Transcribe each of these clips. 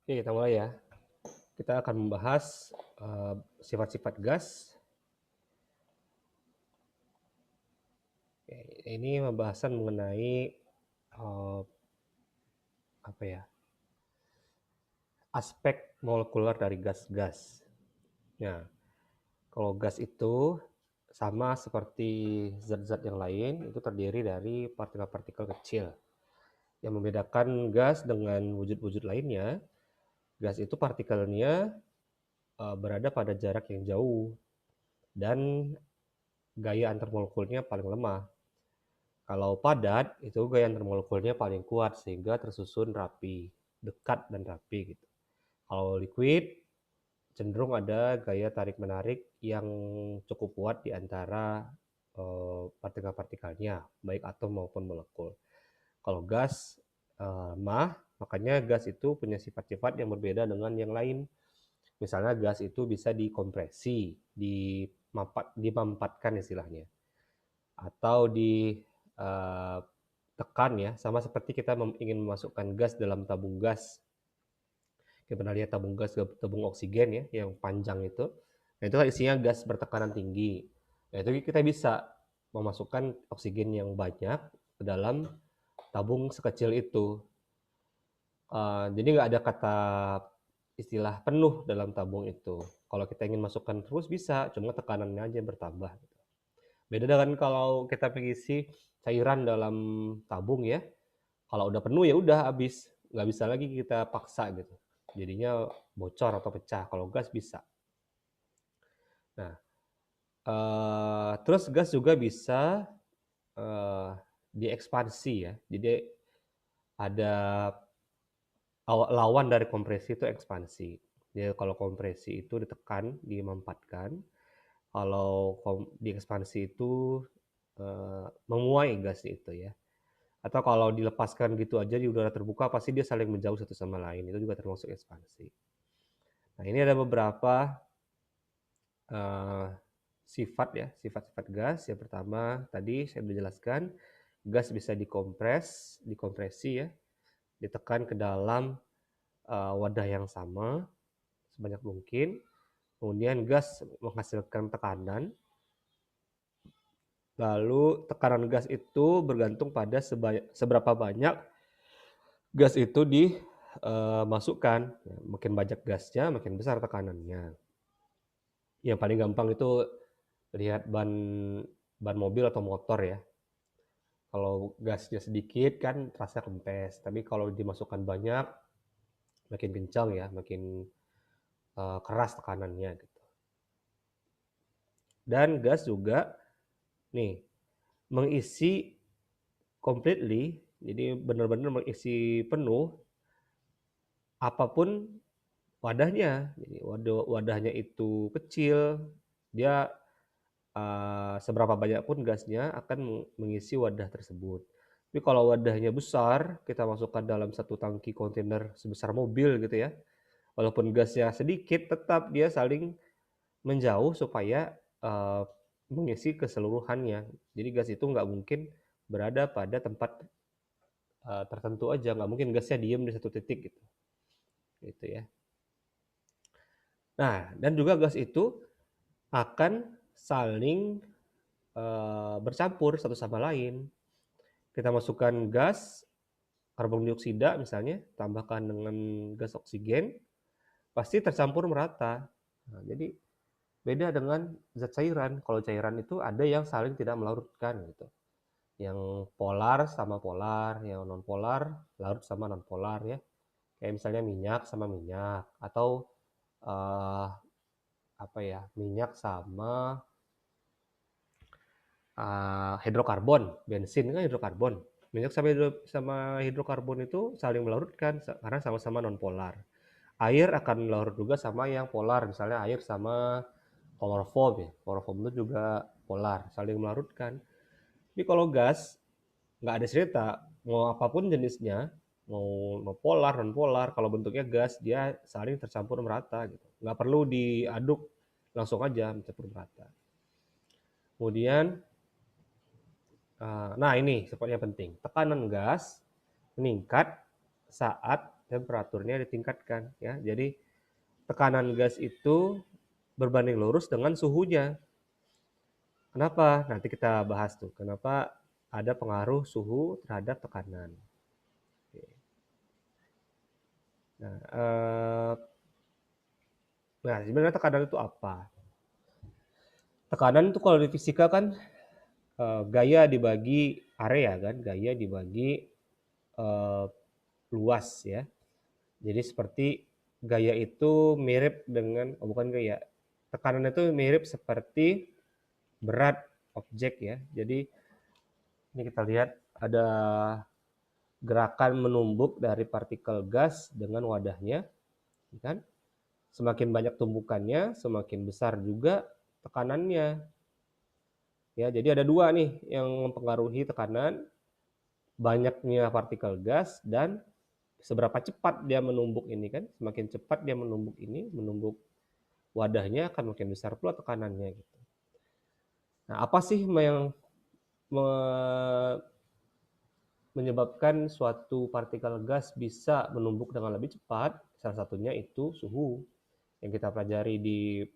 Oke, kita mulai ya. Kita akan membahas sifat-sifat gas. Oke, ini pembahasan mengenai uh, apa ya? Aspek molekuler dari gas-gas. Nah, kalau gas itu sama seperti zat-zat yang lain, itu terdiri dari partikel-partikel kecil. Yang membedakan gas dengan wujud-wujud lainnya, gas itu partikelnya berada pada jarak yang jauh dan gaya antar molekulnya paling lemah. Kalau padat, itu gaya antar molekulnya paling kuat sehingga tersusun rapi, dekat dan rapi gitu. Kalau liquid, cenderung ada gaya tarik-menarik yang cukup kuat di antara partikel-partikelnya, baik atom maupun molekul. Kalau gas lemah, makanya gas itu punya sifat-sifat yang berbeda dengan yang lain. Misalnya gas itu bisa dikompresi, dimampatkan istilahnya, atau ditekan ya, sama seperti kita ingin memasukkan gas dalam tabung gas. Kita pernah lihat tabung gas, tabung oksigen ya, yang panjang itu. Nah, itu kan isinya gas bertekanan tinggi. Nah, itu kita bisa memasukkan oksigen yang banyak ke dalam tabung sekecil itu. Jadi nggak ada kata istilah penuh dalam tabung itu. Kalau kita ingin masukkan terus bisa, cuma tekanannya aja bertambah. Beda dengan kalau kita mengisi cairan dalam tabung ya, kalau udah penuh ya udah habis, nggak bisa lagi kita paksa gitu. Jadinya bocor atau pecah. Kalau gas bisa. Nah, terus gas juga bisa eh, diekspansi ya. Jadi ada lawan dari kompresi itu ekspansi. Jadi kalau kompresi itu ditekan, dimampatkan. Kalau diekspansi itu menguai gas itu ya. Atau kalau dilepaskan gitu aja di udara terbuka pasti dia saling menjauh satu sama lain. Itu juga termasuk ekspansi. Nah, ini ada beberapa uh, sifat ya, sifat-sifat gas. Yang pertama tadi saya sudah jelaskan, gas bisa dikompresi ya, ditekan ke dalam wadah yang sama sebanyak mungkin. Kemudian gas menghasilkan tekanan. Lalu tekanan gas itu bergantung pada seberapa banyak gas itu dimasukkan. Makin banyak gasnya, makin besar tekanannya. Yang paling gampang itu lihat ban mobil atau motor ya. Kalau gasnya sedikit kan terasa kempes, tapi kalau dimasukkan banyak makin kencang ya, makin keras tekanannya gitu. Dan gas juga nih mengisi completely, jadi benar-benar mengisi penuh apapun wadahnya. Jadi wadahnya itu kecil, dia seberapa banyak pun gasnya akan mengisi wadah tersebut. Tapi kalau wadahnya besar, kita masukkan dalam satu tangki kontainer sebesar mobil gitu ya. Walaupun gasnya sedikit, tetap dia saling menjauh supaya mengisi keseluruhannya. Jadi gas itu nggak mungkin berada pada tempat tertentu aja, nggak mungkin gasnya diem di satu titik gitu. Gitu ya. Nah, dan juga gas itu akan saling bercampur satu sama lain. Kita masukkan gas karbon dioksida misalnya, tambahkan dengan gas oksigen, pasti tercampur merata. Nah, jadi beda dengan zat cairan. Kalau cairan itu ada yang saling tidak melarutkan gitu. Yang polar sama polar, yang non polar larut sama non polar ya. Kayak misalnya minyak sama minyak atau uh, apa ya, minyak sama hidrokarbon, bensin kan hidrokarbon. Minyak sama hidrokarbon itu saling melarutkan karena sama-sama non polar. Air akan larut juga sama yang polar, misalnya air sama kloroform ya. Kloroform itu juga polar, saling melarutkan. Tapi kalau gas nggak ada cerita, mau apapun jenisnya, mau polar non polar, kalau bentuknya gas dia saling tercampur merata gitu. Nggak perlu diaduk, langsung aja mencampur merata. Kemudian nah ini sepertinya penting. Tekanan gas meningkat saat temperaturnya ditingkatkan ya. Jadi tekanan gas itu berbanding lurus dengan suhunya. Kenapa? Nanti kita bahas tuh. Kenapa ada pengaruh suhu terhadap tekanan. Nah, sebenarnya tekanan itu apa? Tekanan itu kalau di fisika kan gaya dibagi area kan, gaya dibagi luas ya. Jadi seperti gaya itu mirip dengan, bukan gaya, tekanan itu mirip seperti berat objek ya. Jadi ini kita lihat ada gerakan menumbuk dari partikel gas dengan wadahnya, kan? Semakin banyak tumbukannya, semakin besar juga tekanannya. Ya, jadi ada dua nih yang mempengaruhi tekanan, banyaknya partikel gas dan seberapa cepat dia menumbuk ini kan. Semakin cepat dia menumbuk ini, menumbuk wadahnya akan makin besar pula tekanannya gitu. Nah, apa sih yang menyebabkan suatu partikel gas bisa menumbuk dengan lebih cepat? Salah satunya itu suhu yang kita pelajari di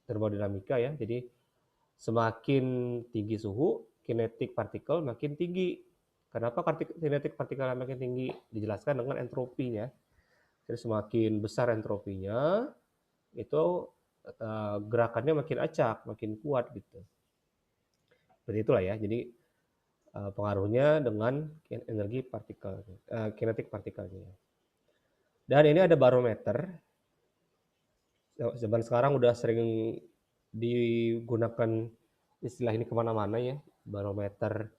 termodinamika ya. Jadi semakin tinggi suhu, kinetik partikel makin tinggi. Kenapa kinetik partikel makin tinggi? Dijelaskan dengan entropinya. Jadi semakin besar entropinya, itu gerakannya makin acak, makin kuat gitu. Seperti itulah ya. Jadi pengaruhnya dengan energi partikel, kinetik partikelnya. Dan ini ada barometer. Zaman sekarang udah sering digunakan istilah ini kemana-mana ya. Barometer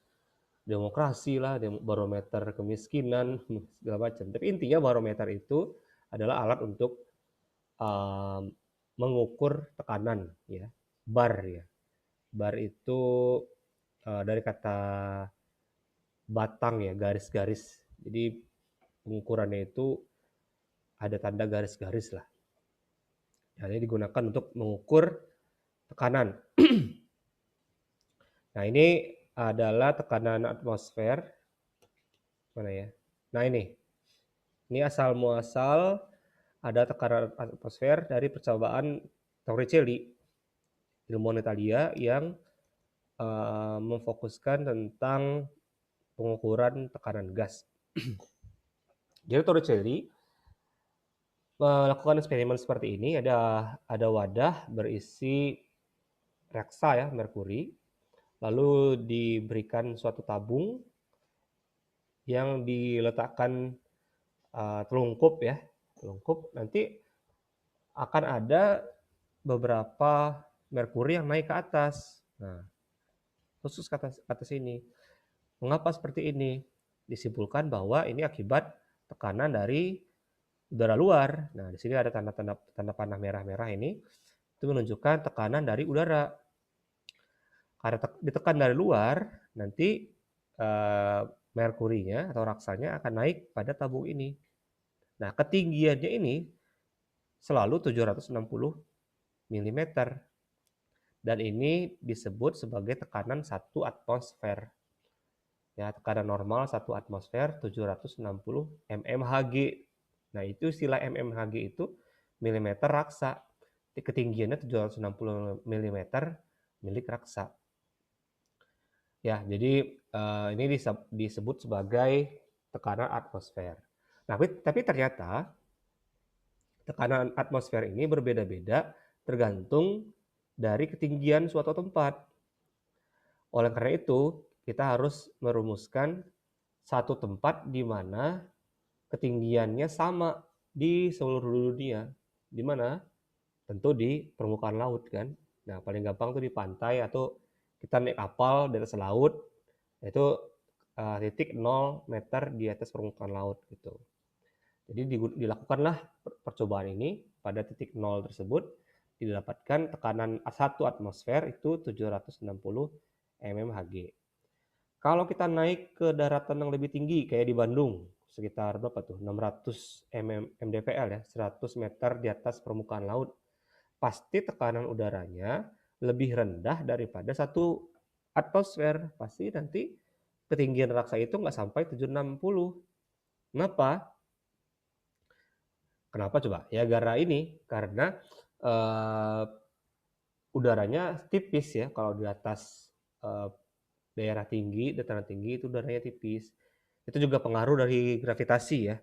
demokrasi lah, barometer kemiskinan, segala macam. Tapi intinya barometer itu adalah alat untuk mengukur tekanan ya, bar ya. Bar itu dari kata batang ya, garis-garis. Jadi pengukurannya itu ada tanda garis-garis lah. Jadi digunakan untuk mengukur tekanan. Nah, ini adalah tekanan atmosfer. Mana ya? Nah, ini. Ini asal muasal ada tekanan atmosfer dari percobaan Torricelli, ilmuwan Italia yang memfokuskan tentang pengukuran tekanan gas. Jadi Torricelli melakukan eksperimen seperti ini, ada wadah berisi reksa ya, merkuri, lalu diberikan suatu tabung yang diletakkan telungkup ya, telungkup, nanti akan ada beberapa merkuri yang naik ke atas. Nah, khusus ke atas ini. Mengapa seperti ini? Disimpulkan bahwa ini akibat tekanan dari udara luar. Nah, di sini ada tanda panah merah-merah ini. Itu menunjukkan tekanan dari udara. Karena ditekan dari luar, nanti merkurinya atau raksanya akan naik pada tabung ini. Nah, ketinggiannya ini selalu 760 mm. Dan ini disebut sebagai tekanan 1 atmosfer. Ya, tekanan normal 1 atmosfer 760 mmHg. Nah, itu istilah mmHg itu milimeter raksa. Ketinggiannya 760 mm milik raksa. Ya, jadi ini disebut sebagai tekanan atmosfer. Nah, tapi ternyata tekanan atmosfer ini berbeda-beda tergantung dari ketinggian suatu tempat. Oleh karena itu, kita harus merumuskan satu tempat di mana ketinggiannya sama di seluruh dunia. Di mana? Tentu di permukaan laut kan. Nah, paling gampang tuh di pantai atau kita naik kapal di atas laut, itu titik 0 meter di atas permukaan laut gitu. Jadi dilakukanlah percobaan ini pada titik 0 tersebut, didapatkan tekanan 1 atmosfer itu 760 mmHg. Kalau kita naik ke daratan yang lebih tinggi kayak di Bandung, sekitar berapa tuh? 600 mdpl ya, 100 meter di atas permukaan laut. Pasti tekanan udaranya lebih rendah daripada 1 atmosfer. Pasti nanti ketinggian raksa itu nggak sampai 760. Kenapa? Kenapa coba? Ya karena udaranya tipis ya. Kalau di atas daerah tinggi, dataran tinggi itu udaranya tipis. Itu juga pengaruh dari gravitasi ya.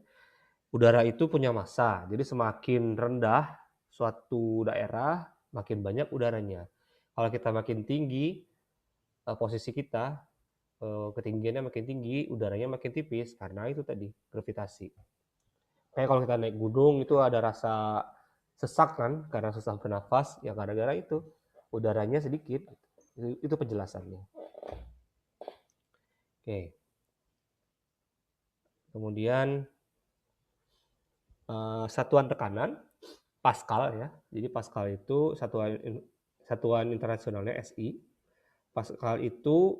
Udara itu punya massa, jadi semakin rendah suatu daerah, makin banyak udaranya. Kalau kita makin tinggi, posisi kita, ketinggiannya makin tinggi, udaranya makin tipis, karena itu tadi, gravitasi. Kayak kalau kita naik gunung itu ada rasa sesak kan, karena susah bernafas, ya gara-gara itu, udaranya sedikit. Itu penjelasannya. Oke. Kemudian satuan tekanan, Pascal ya. Jadi Pascal itu satuan internasionalnya SI. Pascal itu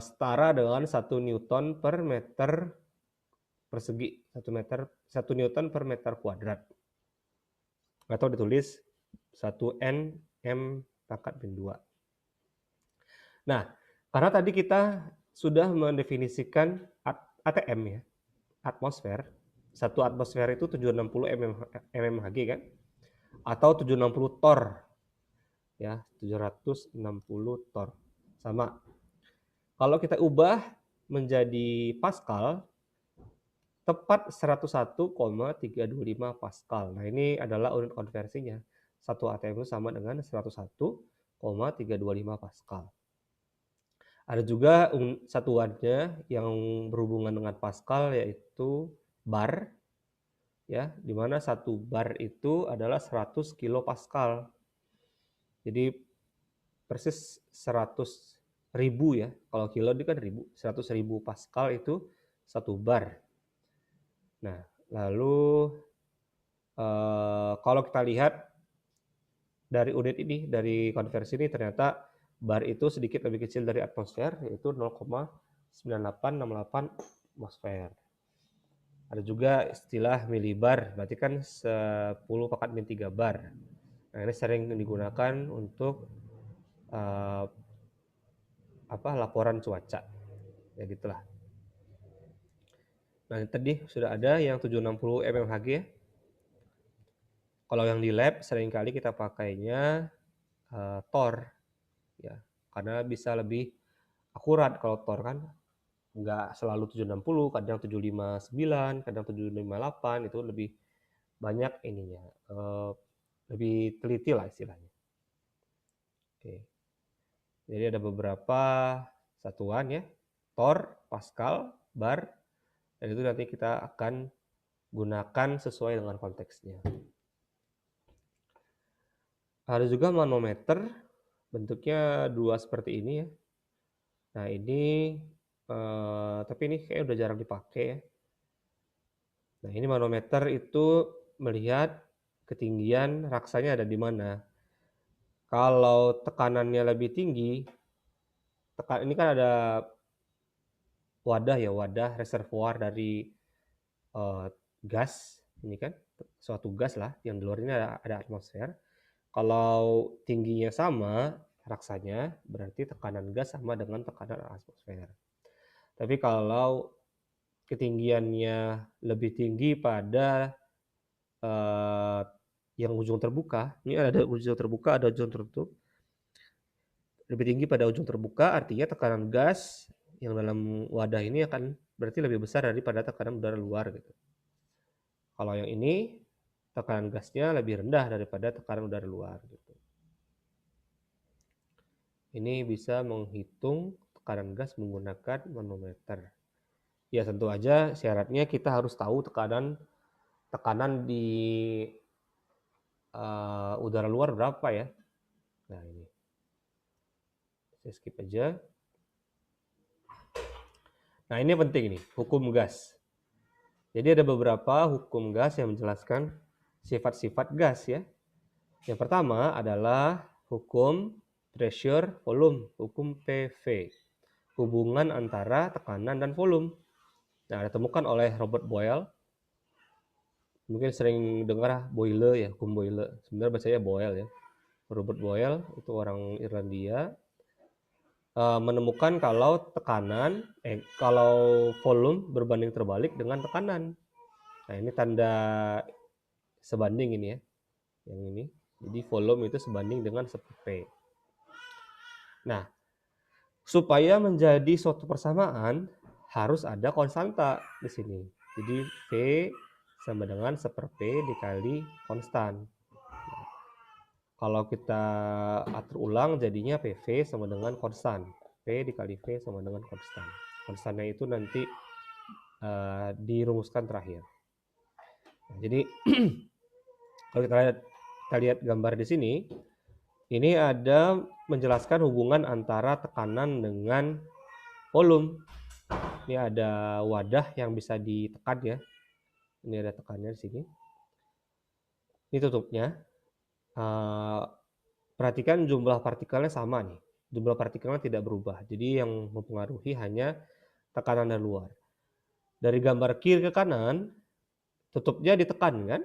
setara dengan 1 Newton per meter persegi. 1 Newton per meter kuadrat. Atau ditulis 1 N M pangkat min 2. Nah, karena tadi kita sudah mendefinisikan ATM ya, atmosfer. 1 atmosfer itu 760 mmHg kan? Atau 760 torr. Ya, 760 torr. Sama. Kalau kita ubah menjadi Pascal, tepat 101,325 Pascal. Nah, ini adalah unit konversinya. 1 ATM itu sama dengan 101,325 Pascal. Ada juga satuannya yang berhubungan dengan Pascal, yaitu bar, ya, di mana 1 bar itu adalah 100 kilopascal. Jadi persis 100.000 ya. Kalau kilo itu kan 1000. 100.000 pascal itu 1 bar. Nah, lalu kalau kita lihat dari unit ini, dari konversi ini, ternyata bar itu sedikit lebih kecil dari atmosfer, yaitu 0,9868 atmosfer. Ada juga istilah milibar, berarti kan 10 pangkat min 3 bar. Nah, ini sering digunakan untuk laporan cuaca. Ya gitulah. Nah, tadi sudah ada yang 760 mmHg ya. Kalau yang di lab seringkali kita pakainya torr ya, karena bisa lebih akurat. Kalau torr kan nggak selalu 760, kadang 759, kadang 758, itu lebih banyak ininya, lebih teliti lah istilahnya. Oke. Jadi ada beberapa satuan ya, torr, pascal, bar, dan itu nanti kita akan gunakan sesuai dengan konteksnya. Ada juga manometer, bentuknya 2 seperti ini ya. Nah ini, tapi ini kayaknya udah jarang dipakai ya. Nah ini manometer itu melihat ketinggian raksanya ada di mana. Kalau tekanannya lebih tinggi, ini kan ada wadah reservoir dari gas, ini kan suatu gas lah, yang di luar ini ada atmosfer. Kalau tingginya sama raksanya, berarti tekanan gas sama dengan tekanan atmosfer. Tapi kalau ketinggiannya lebih tinggi pada yang ujung terbuka, ini ada ujung terbuka, ada ujung tertutup. Lebih tinggi pada ujung terbuka, artinya tekanan gas yang dalam wadah ini akan berarti lebih besar daripada tekanan udara luar gitu. Kalau yang ini, tekanan gasnya lebih rendah daripada tekanan udara luar gitu. Ini bisa menghitung tekanan gas menggunakan manometer. Ya tentu aja syaratnya kita harus tahu tekanan di udara luar berapa ya. Nah ini, saya skip aja. Nah ini penting nih, hukum gas. Jadi ada beberapa hukum gas yang menjelaskan sifat-sifat gas ya. Yang pertama adalah hukum pressure volume, hukum PV. Hubungan antara tekanan dan volume. Nah, ditemukan oleh Robert Boyle. Mungkin sering dengar Boyle ya, hukum Boyle. Sebenarnya bacanya Boyle ya. Robert Boyle itu orang Irlandia, menemukan kalau kalau volume berbanding terbalik dengan tekanan. Nah, ini tanda sebanding ini ya, yang ini. Jadi volume itu sebanding dengan 1/P. Nah, supaya menjadi suatu persamaan harus ada konstanta di sini. Jadi V sama dengan 1/P dikali konstan. Kalau kita atur ulang jadinya PV sama dengan konstan. P dikali V sama dengan konstan. Konstannya itu nanti dirumuskan terakhir. Nah, jadi kalau kita lihat gambar di sini, ini ada menjelaskan hubungan antara tekanan dengan volume. Ini ada wadah yang bisa ditekan ya. Ini ada tekannya di sini. Ini tutupnya. Perhatikan jumlah partikelnya sama nih. Jumlah partikelnya tidak berubah. Jadi yang mempengaruhi hanya tekanan dari luar. Dari gambar kiri ke kanan, tutupnya ditekan kan?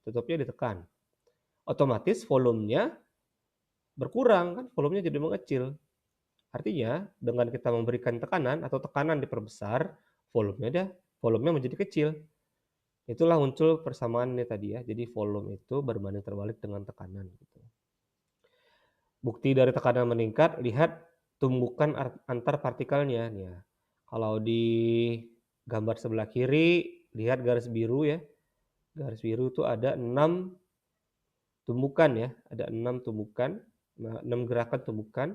Tutupnya ditekan. Otomatis volumenya berkurang kan? Volumenya jadi mengecil. Artinya dengan kita memberikan tekanan atau tekanan diperbesar, volumenya menjadi kecil. Itulah muncul persamaan ini tadi ya. Jadi volume itu berbanding terbalik dengan tekanan gitu. Bukti dari tekanan meningkat, lihat tumbukan antar partikelnya. Ya. Kalau di gambar sebelah kiri, lihat garis biru ya. Garis biru itu ada 6 tumbukan ya. Ada 6 tumbukan, 6 gerakan tumbukan.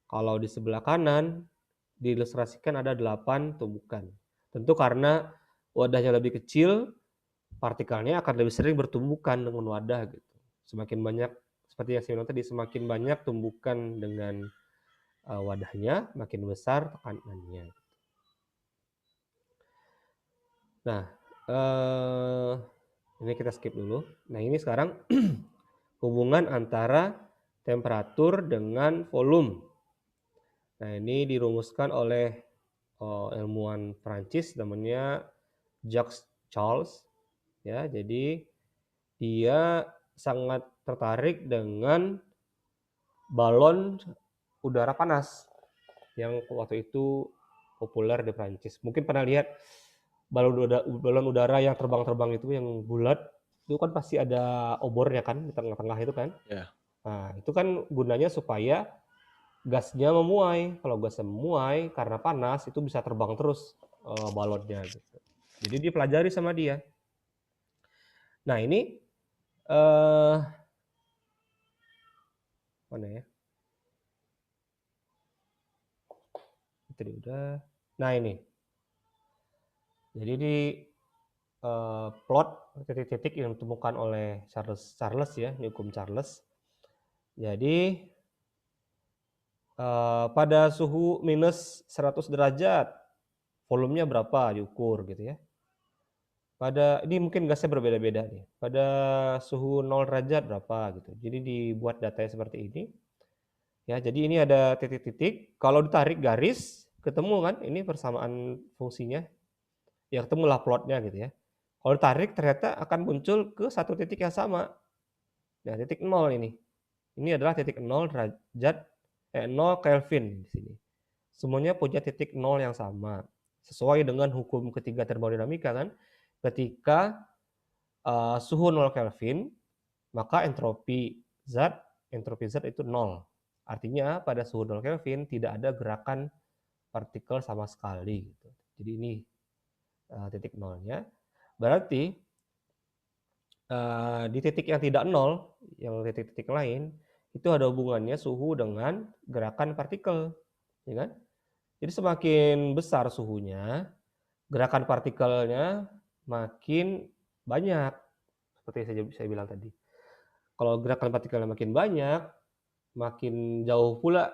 Kalau di sebelah kanan, diilustrasikan ada 8 tumbukan. Tentu karena wadahnya lebih kecil, partikelnya akan lebih sering bertumbukan dengan wadah gitu. Semakin banyak, seperti yang saya bilang tadi, semakin banyak tumbukan dengan wadahnya, makin besar tekanannya. Nah, ini kita skip dulu. Nah, ini sekarang hubungan antara temperatur dengan volume. Nah, ini dirumuskan oleh ilmuwan Prancis namanya Jacques Charles. Ya, jadi dia sangat tertarik dengan balon udara panas yang waktu itu populer di Prancis. Mungkin pernah lihat balon udara yang terbang-terbang itu yang bulat, itu kan pasti ada obornya kan di tengah-tengah itu kan. Ya. Nah, itu kan gunanya supaya gasnya memuai. Kalau gasnya memuai karena panas itu bisa terbang terus balonnya gitu. Jadi dipelajari sama dia. Nah, ini mana ya? Tadi udah. Nah, ini. Jadi di plot titik-titik yang ditemukan oleh Charles ya, ini hukum Charles. Jadi pada suhu minus 100 derajat, volumenya berapa diukur gitu ya. Pada ini mungkin gasnya berbeda-beda nih. Pada suhu 0 derajat berapa gitu. Jadi dibuat datanya seperti ini. Ya, jadi ini ada titik-titik. Kalau ditarik garis, ketemu kan? Ini persamaan fungsinya. Ya ketemulah plotnya gitu ya. Kalau ditarik ternyata akan muncul ke satu titik yang sama. Nah, titik 0 ini. Ini adalah titik 0 derajat 0 Kelvin di sini. Semuanya punya titik 0 yang sama. Sesuai dengan hukum ketiga termodinamika kan. Ketika suhu 0 Kelvin, maka entropi zat itu 0. Artinya pada suhu 0 Kelvin tidak ada gerakan partikel sama sekali gitu. Jadi ini titik nolnya. Berarti di titik yang tidak nol, yang titik-titik lain, itu ada hubungannya suhu dengan gerakan partikel, ya kan? Jadi semakin besar suhunya, gerakan partikelnya makin banyak, seperti yang saya bilang tadi. Kalau gerakan partikelnya makin banyak, makin jauh pula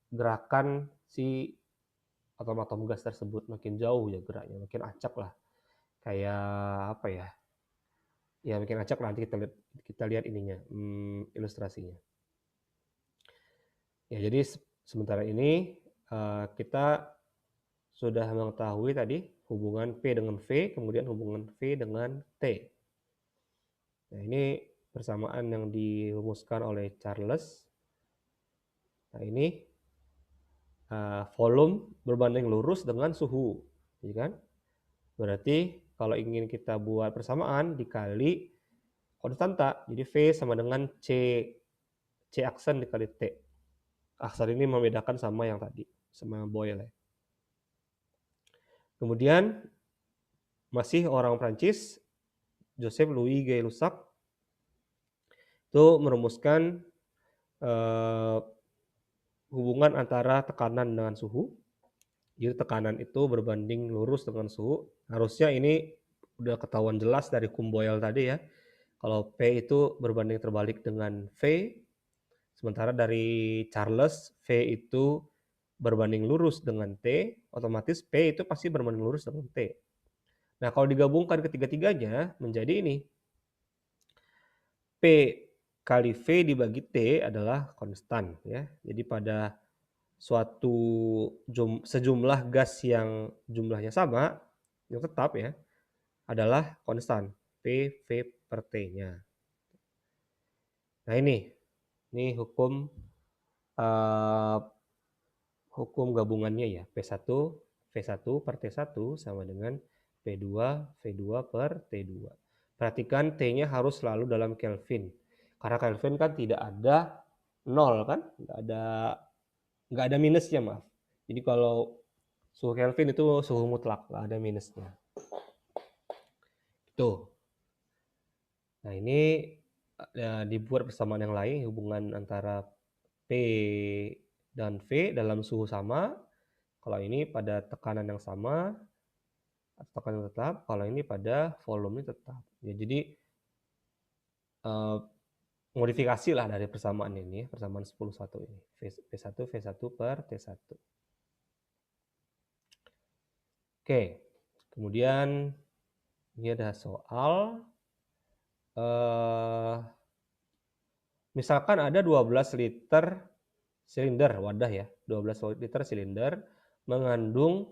gerakan si atom-atom gas tersebut, makin jauh ya geraknya, makin acak lah. Kayak apa ya? Ya makin acak lah, nanti kita lihat ininya, ilustrasinya. Ya, jadi sementara ini kita sudah mengetahui tadi hubungan P dengan V, kemudian hubungan V dengan T. Nah, ini persamaan yang dirumuskan oleh Charles. Nah, ini volume berbanding lurus dengan suhu, ya kan? Berarti kalau ingin kita buat persamaan dikali konstanta. Jadi V sama dengan C aksen dikali T. Aksen ini membedakan sama yang tadi, sama Boyle. Kemudian masih orang Prancis, Joseph Louis Gay-Lussac itu merumuskan hubungan antara tekanan dengan suhu. Jadi tekanan itu berbanding lurus dengan suhu. Harusnya ini udah ketahuan jelas dari Boyle tadi ya. Kalau P itu berbanding terbalik dengan V, sementara dari Charles V itu berbanding lurus dengan T, otomatis P itu pasti berbanding lurus dengan T. Nah, kalau digabungkan ketiga-tiganya menjadi ini. P kali V dibagi T adalah konstan ya. Jadi pada suatu sejumlah gas yang jumlahnya sama, yang tetap ya, adalah konstan PV per T-nya. Nah ini hukum gabungannya ya, P1 V1 per T1 sama dengan P2 V2 per T2. Perhatikan T-nya harus selalu dalam Kelvin. Karena Kelvin kan tidak ada nol kan, nggak ada minusnya, maaf. Jadi kalau suhu Kelvin itu suhu mutlak, nggak ada minusnya. Tuh. Nah ini dibuat persamaan yang lain, hubungan antara P dan V dalam suhu sama. Kalau ini pada tekanan yang sama, tekanan tetap. Kalau ini pada volume tetap. Ya, jadi modifikasi lah dari persamaan ini, persamaan 10-1 ini. P1 V1 per T1. Oke, kemudian ini ada soal. Misalkan ada 12 liter silinder, wadah ya, 12 liter silinder mengandung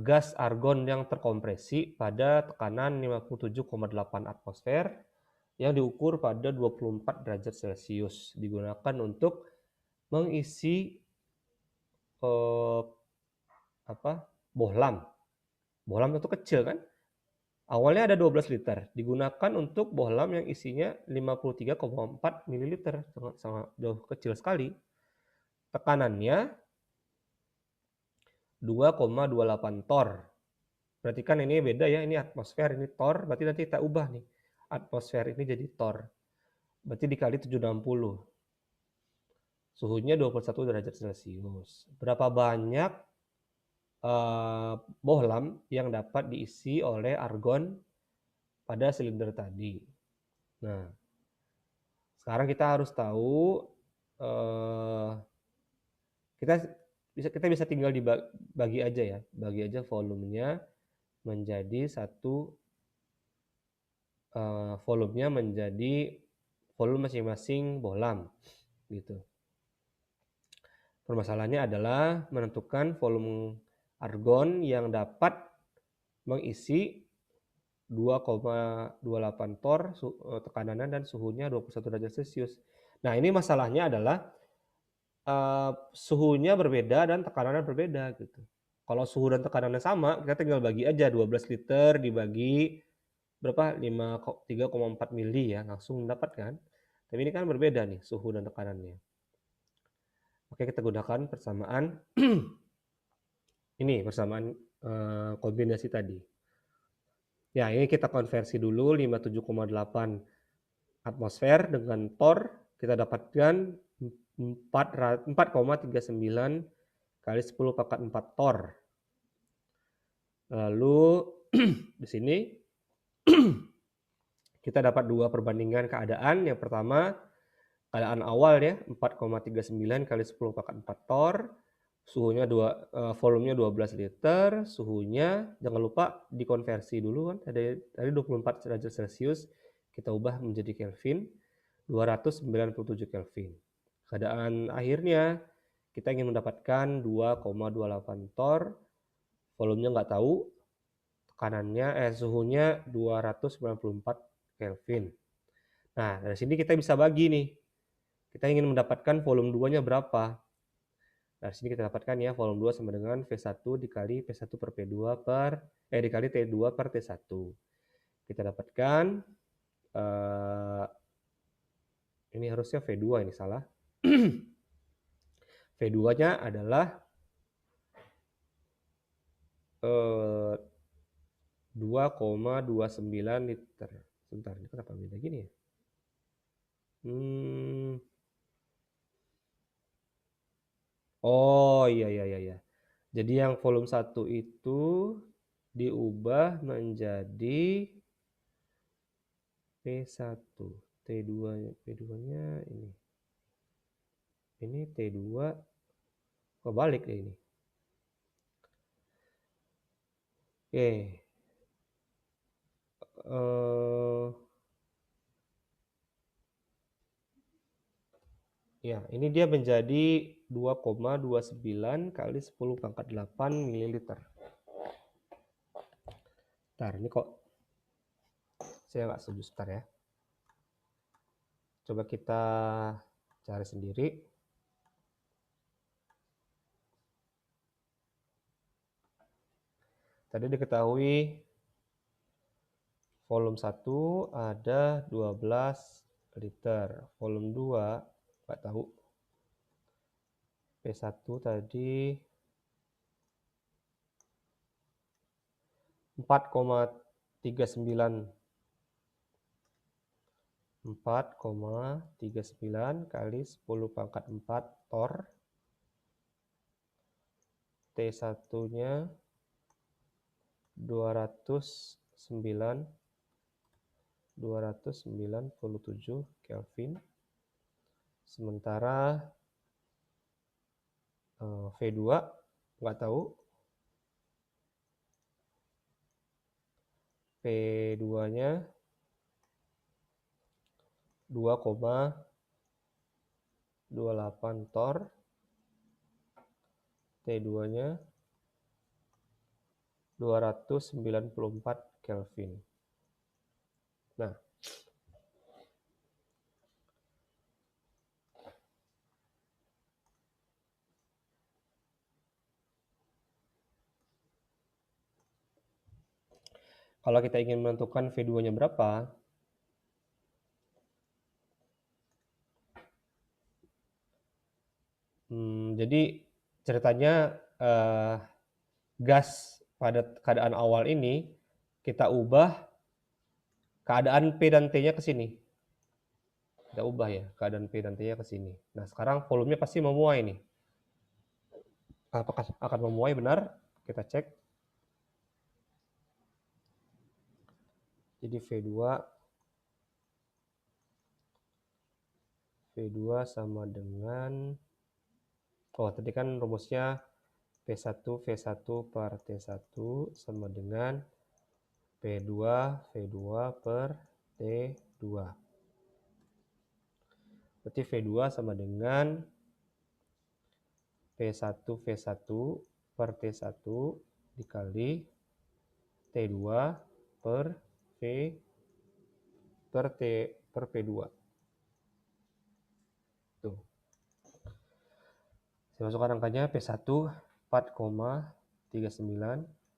gas argon yang terkompresi pada tekanan 57,8 atmosfer yang diukur pada 24 derajat Celcius, digunakan untuk mengisi bohlam. Bohlam itu kecil kan? Awalnya ada 12 liter, digunakan untuk bohlam yang isinya 53,4 ml, sangat jauh kecil sekali. Tekanannya 2,28 torr. Perhatikan ini beda ya, ini atmosfer, ini torr, berarti nanti kita ubah nih. Atmosfer ini jadi torr. Berarti dikali 760. Suhunya 21 derajat Celcius. Berapa banyak bohlam yang dapat diisi oleh argon pada silinder tadi? Nah, sekarang kita harus tahu, kita bisa tinggal dibagi aja ya, bagi aja volumenya menjadi volumenya menjadi volume masing-masing bohlam gitu. Permasalahannya adalah menentukan volume argon yang dapat mengisi 2,28 torr tekanannya dan suhunya 21 derajat Celcius. Nah, ini masalahnya adalah suhunya berbeda dan tekanannya berbeda gitu. Kalau suhu dan tekanannya sama, kita tinggal bagi aja 12 liter dibagi berapa? 3,4 mili ya, langsung dapat kan? Tapi ini kan berbeda nih suhu dan tekanannya. Oke, kita gunakan persamaan ini, persamaan kombinasi tadi. Ya, ini kita konversi dulu 57,8 atmosfer dengan torr, kita dapatkan 4,39 kali 10⁴ torr. Lalu di sini kita dapat dua perbandingan keadaan. Yang pertama, keadaan awal ya, 4,39 kali 10⁴ torr. Suhunya volumenya 12 liter, suhunya jangan lupa dikonversi dulu kan, dari 24 derajat Celcius kita ubah menjadi Kelvin, 297 Kelvin. Keadaan akhirnya kita ingin mendapatkan 2,28 torr, volumenya nggak tahu, tekanannya suhunya 294 Kelvin. Nah, dari sini kita bisa bagi nih. Kita ingin mendapatkan volume 2-nya berapa? Nah, di sini kita dapatkan ya volume 2 sama dengan V1 dikali P1 per P2 dikali T2 per T1. Kita dapatkan ini harusnya V2 ini salah. V2-nya adalah 2,29 liter. Sebentar, ini kenapa beda gini ya? Oh iya. Jadi yang volume 1 itu diubah menjadi P1. P2-nya ini. Ini T2 kebalik deh ini. Oke. Ya, ini dia menjadi 2,29 kali 10 pangkat 8 ml. Bentar, ini kok saya nggak setuju, sebentar ya. Coba kita cari sendiri. Tadi diketahui volume 1 ada 12 liter. Volume 2 nggak tahu. P1 tadi 4,39 kali 10 pangkat 4 tor. T1-nya 297 Kelvin. Sementara V2 nggak tahu. P2-nya 2,28 tor. T2-nya 294 Kelvin. Nah, kalau kita ingin menentukan V2-nya berapa, jadi ceritanya gas pada keadaan awal ini kita ubah keadaan P dan T-nya ke sini. Kita ubah ya, keadaan P dan T-nya ke sini. Nah, sekarang volumenya pasti memuai nih. Apakah akan memuai benar? Kita cek. Jadi V2 sama dengan, oh tadi kan rumusnya P1 V1 per T1 sama dengan P2 V2 per T2. Berarti V2 sama dengan P1 V1 per T1 dikali T2 per V per T per P2. Tuh. Saya masukkan angkanya P1 4,39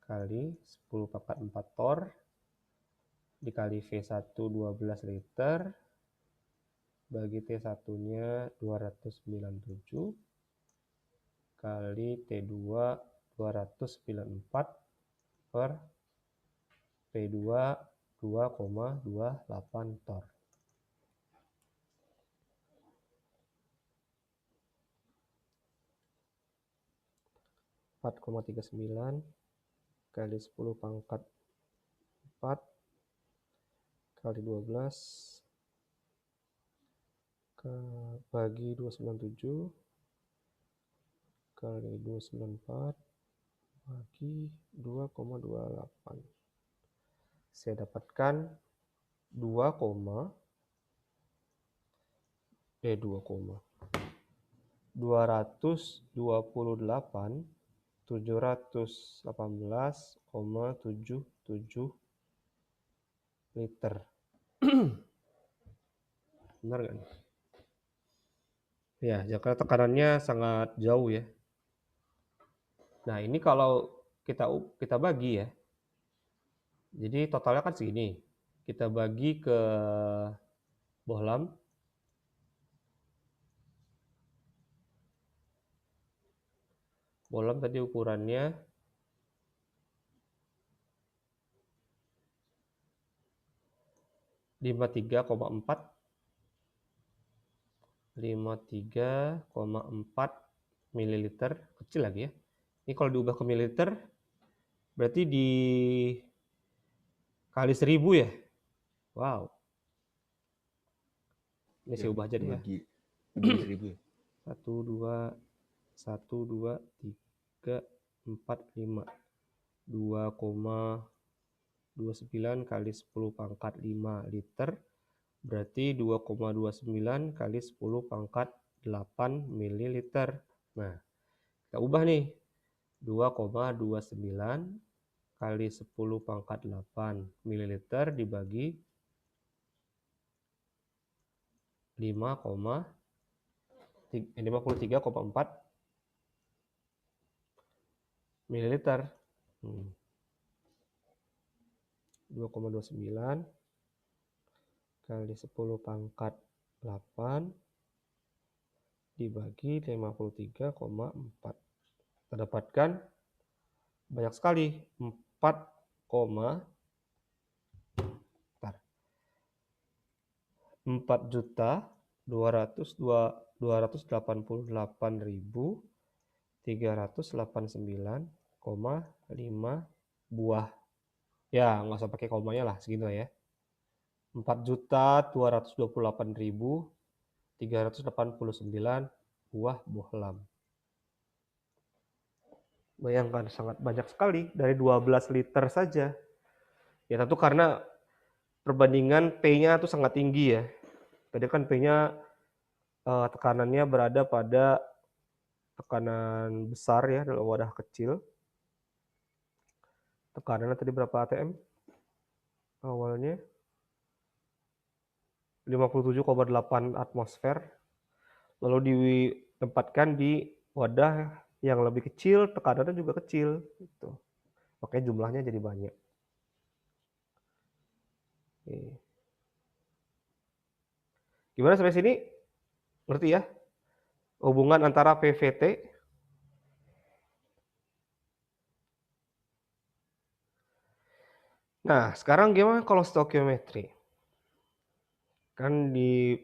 kali 10 pangkat 4 tor dikali V1 12 liter bagi T1-nya 297 kali T2 294 per P2 2,28 tor. (4,39) kali 10 pangkat 4 kali 12 bagi 297 kali 294 bagi 2,28. Saya dapatkan 2,228 718,77 liter. Benar nggak nih? Ya, jika tekanannya sangat jauh ya. Nah, ini kalau kita bagi ya. Jadi totalnya kan segini. Kita bagi ke bohlam. Bohlam tadi ukurannya 53,4 ml, kecil lagi ya. Ini kalau diubah ke mililiter berarti kali 1000 ya. Wow. Ini Ya, saya ubah aja deh ya. bagi 1000 ya. 1 2 1 2 3 4 5 2,29 kali 10 pangkat 5 liter berarti 2,29 kali 10 pangkat 8 mililiter. Nah, kita ubah nih. 2,29 kali 10 pangkat 8 mililiter dibagi 53,4 mililiter. 2,29 kali 10 pangkat 8 dibagi 53,4. Kita dapatkan banyak sekali, 4.288.389,5 buah. Ya, nggak usah pakai komanya lah, segitu lah ya. 4.288.389 buah bohlam. Bayangkan, sangat banyak sekali dari 12 liter saja. Ya tentu karena perbandingan P-nya itu sangat tinggi ya. Tadi kan P-nya tekanannya berada pada tekanan besar ya dalam wadah kecil. Tekanannya tadi berapa atm? Awalnya 57,8 atmosfer. Lalu ditempatkan di wadah yang lebih kecil, tekanannya juga kecil. Gitu. Makanya jumlahnya jadi banyak. Oke. Gimana sampai sini? Ngerti ya? Hubungan antara PVT Nah, sekarang gimana kalau stokiometri? Kan di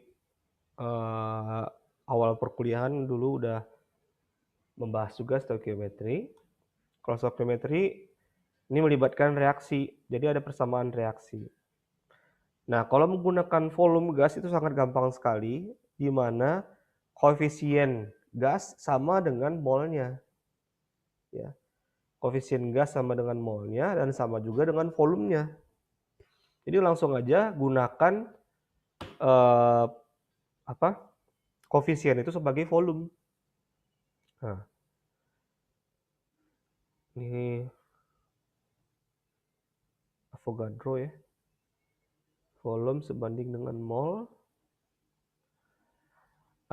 awal perkuliahan dulu udah membahas juga stokiometri. Kalau stokiometri ini melibatkan reaksi, jadi ada persamaan reaksi. Nah, kalau menggunakan volume gas itu sangat gampang sekali, di mana koefisien gas sama dengan molnya. Ya. Koefisien gas sama dengan molnya dan sama juga dengan volumenya. Jadi langsung aja gunakan koefisien itu sebagai volume. Nah, ini Avogadro ya. Volume sebanding dengan mol.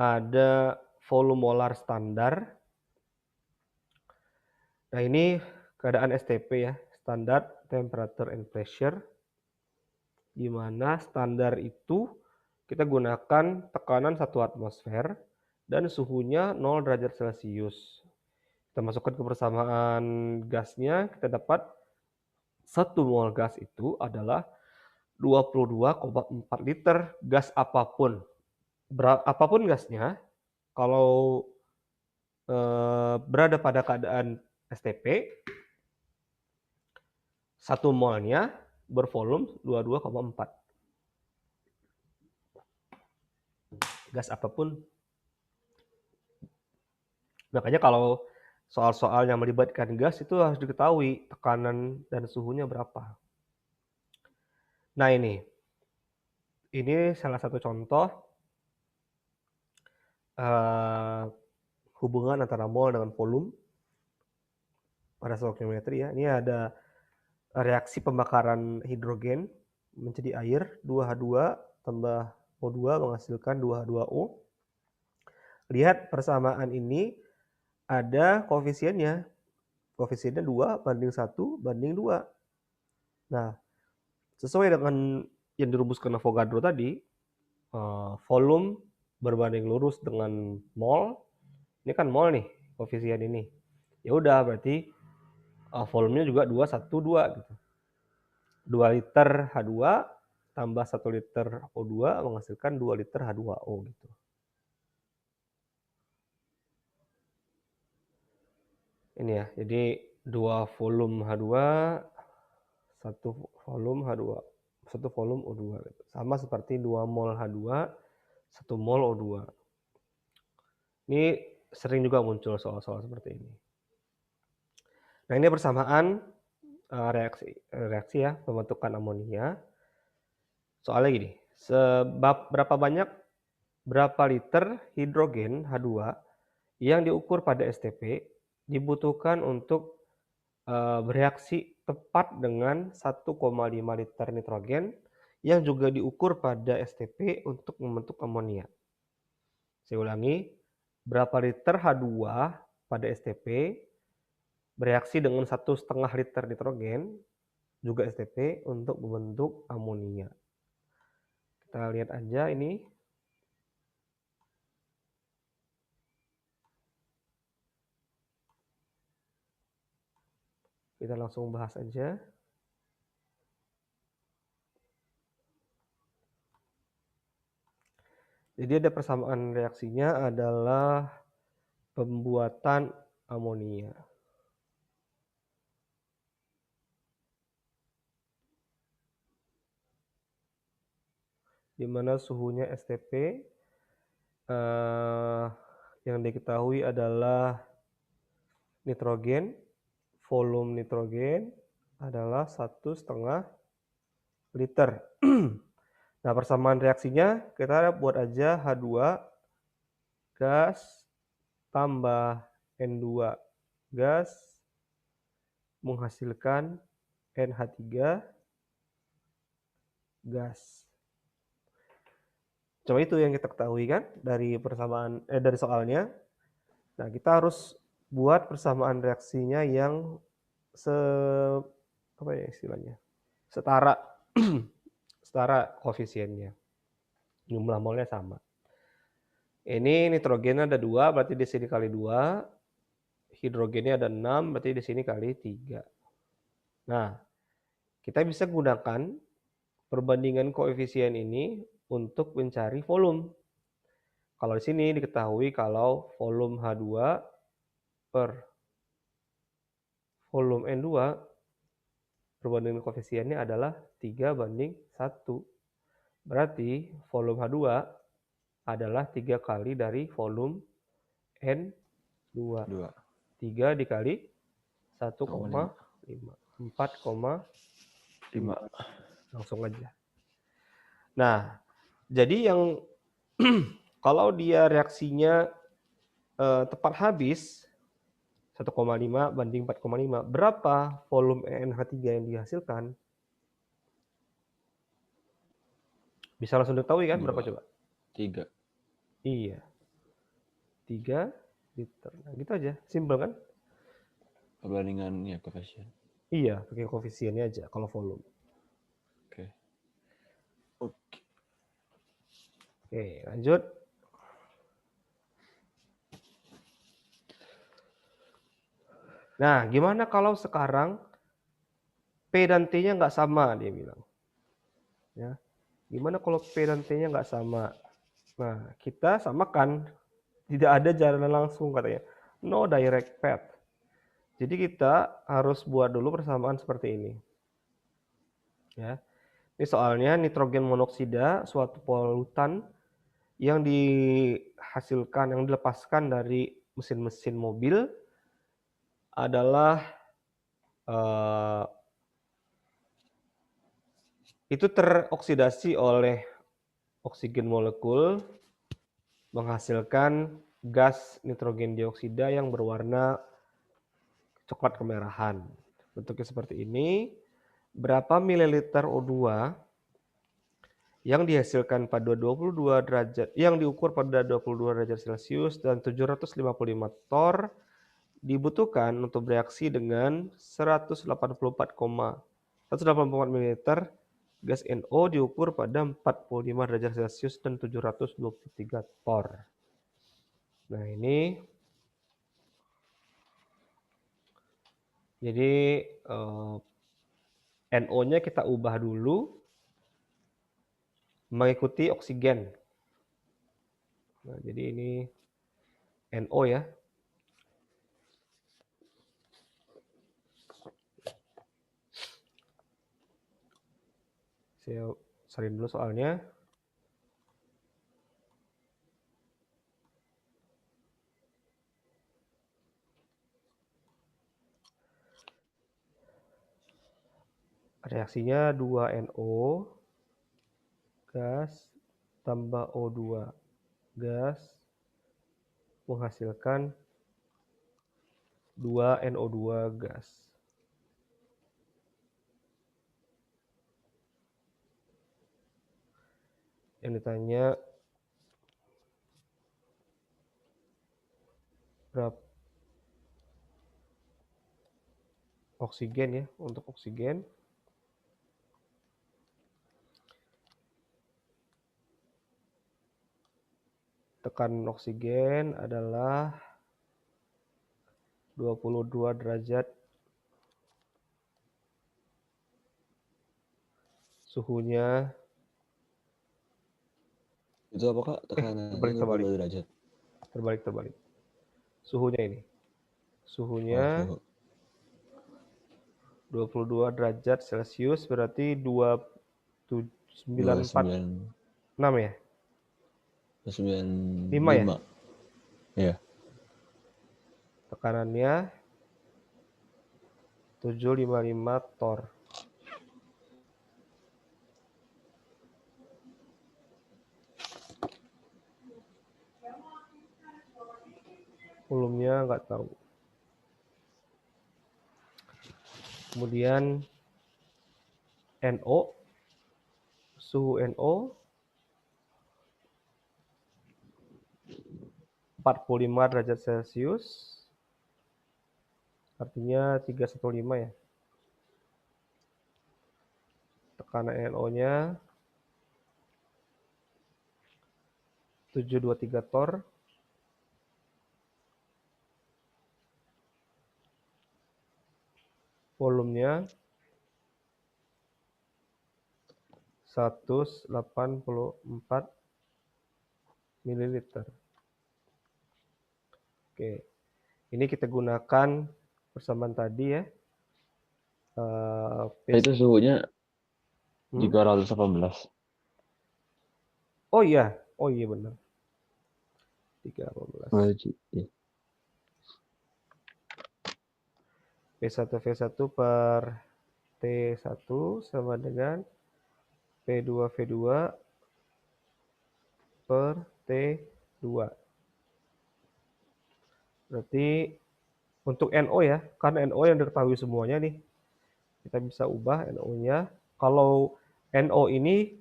Ada volume molar standar. Nah, ini keadaan STP ya, standard temperature and pressure. Di mana standar itu kita gunakan tekanan 1 atmosfer dan suhunya 0 derajat Celcius. Kita masukkan ke persamaan gasnya, kita dapat 1 mol gas itu adalah 22,4 liter gas apapun. Apapun gasnya, kalau berada pada keadaan STP, 1 molnya bervolume 22,4. Gas apapun. Makanya kalau soal-soal yang melibatkan gas itu harus diketahui tekanan dan suhunya berapa. Nah, ini salah satu contoh hubungan antara mol dengan volume pada stokiometri ya. Ini ada reaksi pembakaran hidrogen menjadi air, 2H2 tambah O2 menghasilkan 2H2O. Lihat persamaan ini ada koefisiennya. koefisiennya 2:1:2. Nah, sesuai dengan yang dirumuskan Avogadro tadi, volume berbanding lurus dengan mol. Ini kan mol nih, koefisien ini. Ya udah, berarti volumenya juga 2:1:2 gitu. 2 liter H2 tambah 1 liter O2 menghasilkan 2 liter H2O gitu. Ini ya, jadi 2 volume H2, 1 volume H2, 1 volume O2 gitu. Sama seperti 2 mol H2, 1 mol O2. Ini sering juga muncul soal-soal seperti ini. Nah, ini persamaan reaksi ya, pembentukan amonia. Soalnya gini, berapa liter hidrogen H2 yang diukur pada STP dibutuhkan untuk bereaksi tepat dengan 1,5 liter nitrogen yang juga diukur pada STP untuk membentuk amonia. Saya ulangi, berapa liter H2 pada STP bereaksi dengan 1,5 liter nitrogen juga STP untuk membentuk amonia. Kita lihat aja ini. Kita langsung bahas aja. Jadi ada persamaan reaksinya adalah pembuatan amonia. Di mana suhunya STP yang diketahui adalah nitrogen, volume nitrogen adalah 1,5 liter. Nah, persamaan reaksinya kita buat aja H2 gas tambah N2 gas menghasilkan NH3 gas. Cuma itu yang kita ketahui kan dari persamaan dari soalnya. Nah, kita harus buat persamaan reaksinya yang apa ya istilahnya? Setara setara koefisiennya. Jumlah molnya sama. Ini nitrogennya ada 2, berarti di sini kali 2. Hidrogennya ada 6, berarti di sini kali 3. Nah, kita bisa gunakan perbandingan koefisien ini untuk mencari volume. Kalau di sini diketahui kalau volume H2 per volume N2 perbandingan koefisiennya adalah 3:1. Berarti volume H2 adalah 3 kali dari volume N2. 3 dikali 1,5. 4,5. Langsung aja. Nah, jadi yang kalau dia reaksinya tepat habis 1,5 banding 4,5, berapa volume NH3 yang dihasilkan? Bisa langsung diketahui kan berapa coba? 3. Iya. 3 liter. Nah, gitu aja. Simpel kan? Perbandingannya koefisien. Iya, pakai koefisiennya aja kalau volume. Oke. Oke, lanjut. Nah, gimana kalau sekarang P dan T-nya nggak sama, dia bilang. Ya. Gimana kalau P dan T-nya nggak sama? Nah, kita samakan. Tidak ada jalan langsung katanya. No direct path. Jadi kita harus buat dulu persamaan seperti ini. Ya. Ini soalnya nitrogen monoksida, suatu polutan yang dihasilkan, yang dilepaskan dari mesin-mesin mobil adalah itu teroksidasi oleh oksigen molekul menghasilkan gas nitrogen dioksida yang berwarna coklat kemerahan. Bentuknya seperti ini. Berapa mililiter O2 yang dihasilkan pada 22 derajat, yang diukur pada 22 derajat Celcius dan 755 torr dibutuhkan untuk bereaksi dengan 184 ml gas NO diukur pada 45 derajat Celcius dan 723 torr. Nah, ini jadi NO-nya kita ubah dulu mengikuti oksigen. Nah, jadi ini NO ya. Saya salin dulu soalnya. Reaksinya 2NO gas tambah O2 gas menghasilkan 2NO2 gas. Yang ditanya berapa oksigen ya, untuk oksigen. Tekanan oksigen adalah 22 derajat. Suhunya Itu apa Kak? Tekanannya 22 derajat. Terbalik. Suhunya ini. Suhunya Oh, suhu. 22 derajat Celcius berarti 946 ya? 5 ya? 95. Iya. Tekanannya 755 torr. Volumenya nggak tahu. Kemudian NO, suhu NO 45 derajat Celcius, artinya 315 ya. Tekanan NO-nya 723 torr. Volumenya 184 ml. Oke, ini kita gunakan persamaan tadi ya. Itu suhunya 318. Oh iya benar. 318. Iya. P1V1 per T1 sama dengan P2V2 per T2. Berarti untuk NO ya, karena NO yang diketahui semuanya nih, kita bisa ubah NO-nya. Kalau NO ini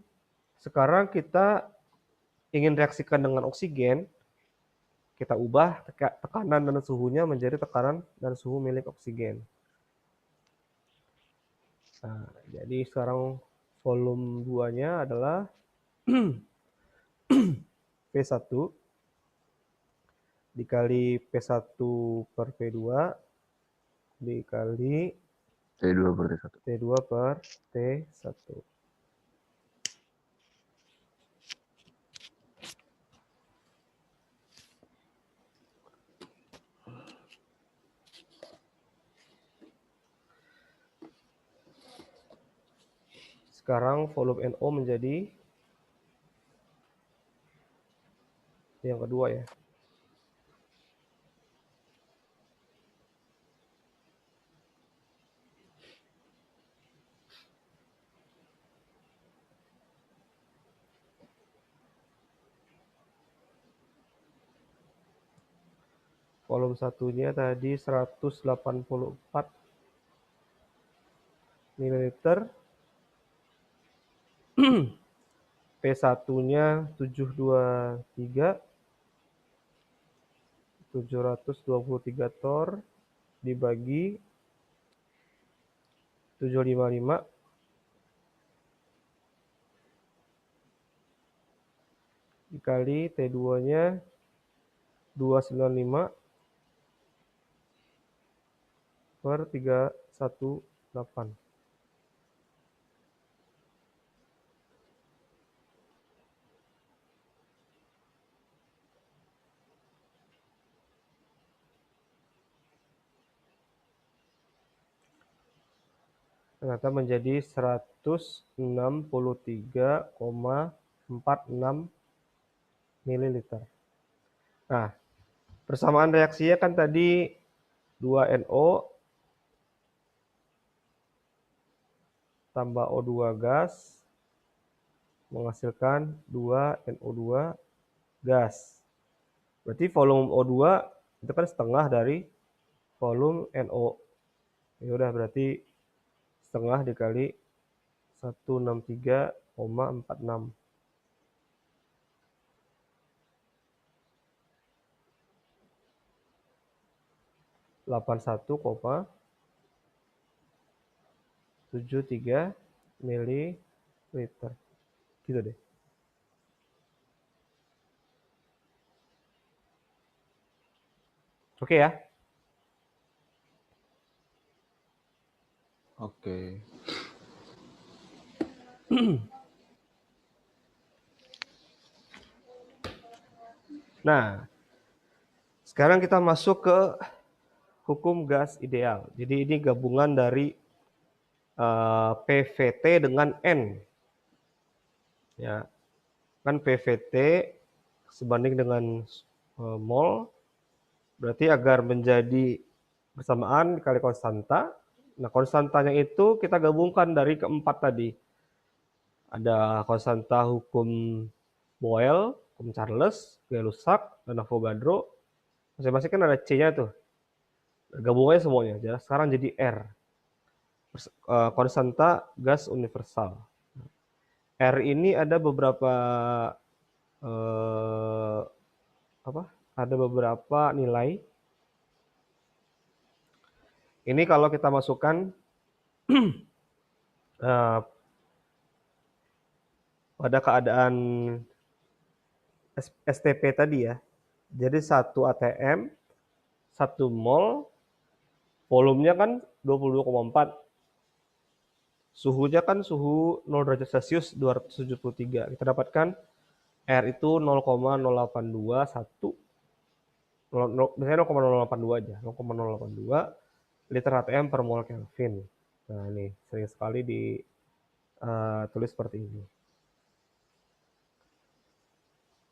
sekarang kita ingin reaksikan dengan oksigen, kita ubah tekanan dan suhunya menjadi tekanan dan suhu milik oksigen. Nah, jadi sekarang volume 2-nya adalah P1 dikali P1 per P2 dikali T2 per T1. T2 per T1. Sekarang volume NO menjadi yang kedua ya. Volume satunya tadi 184 ml. P1-nya 723 torr. dibagi 755 dikali T2-nya 295 per 318. Ternyata menjadi 163,46 ml. Nah, persamaan reaksinya kan tadi 2NO tambah O2 gas menghasilkan 2NO2 gas. Berarti volume O2 itu kan setengah dari volume NO. Ya udah, berarti setengah dikali 163,46. 81,73 ml. Gitu deh. Oke ya. Oke. Nah, sekarang kita masuk ke hukum gas ideal. Jadi ini gabungan dari PVT dengan N. Ya, kan PVT sebanding dengan mol, berarti agar menjadi bersamaan dikali konstanta. Nah, konstantanya itu kita gabungkan dari keempat tadi. Ada konstanta hukum Boyle, hukum Charles, Gay-Lussac, dan Avogadro. Masing-masing kan ada C-nya tuh. Gabungannya semuanya. Jadi sekarang jadi R. Konstanta gas universal. R ini ada beberapa ada beberapa nilai. Ini kalau kita masukkan pada keadaan STP tadi ya. Jadi 1 ATM, 1 mol, volumenya kan 22,4. Suhunya kan suhu 0 derajat Celcius 273. Kita dapatkan R itu 0,0821. Biasanya 0,082 aja. 0,082 liter ATM per mol Kelvin. Nah, ini sering sekali ditulis seperti ini.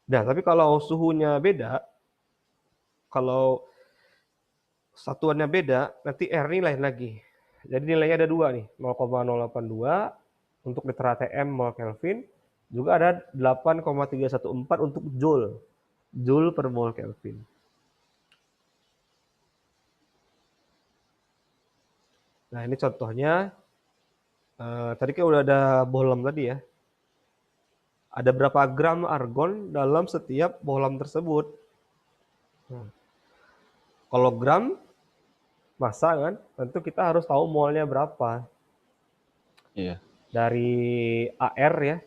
Nah, tapi kalau suhunya beda, kalau satuannya beda, nanti R ini lain lagi. Jadi nilainya ada dua nih, 0,082 untuk liter ATM mol Kelvin, juga ada 8,314 untuk joule. Joule per mol Kelvin. Nah, ini contohnya. Tadi kan udah ada bohlam tadi ya. Ada berapa gram argon dalam setiap bohlam tersebut. Nah, kalau gram massa kan, tentu kita harus tahu molnya berapa. Iya. Dari AR ya,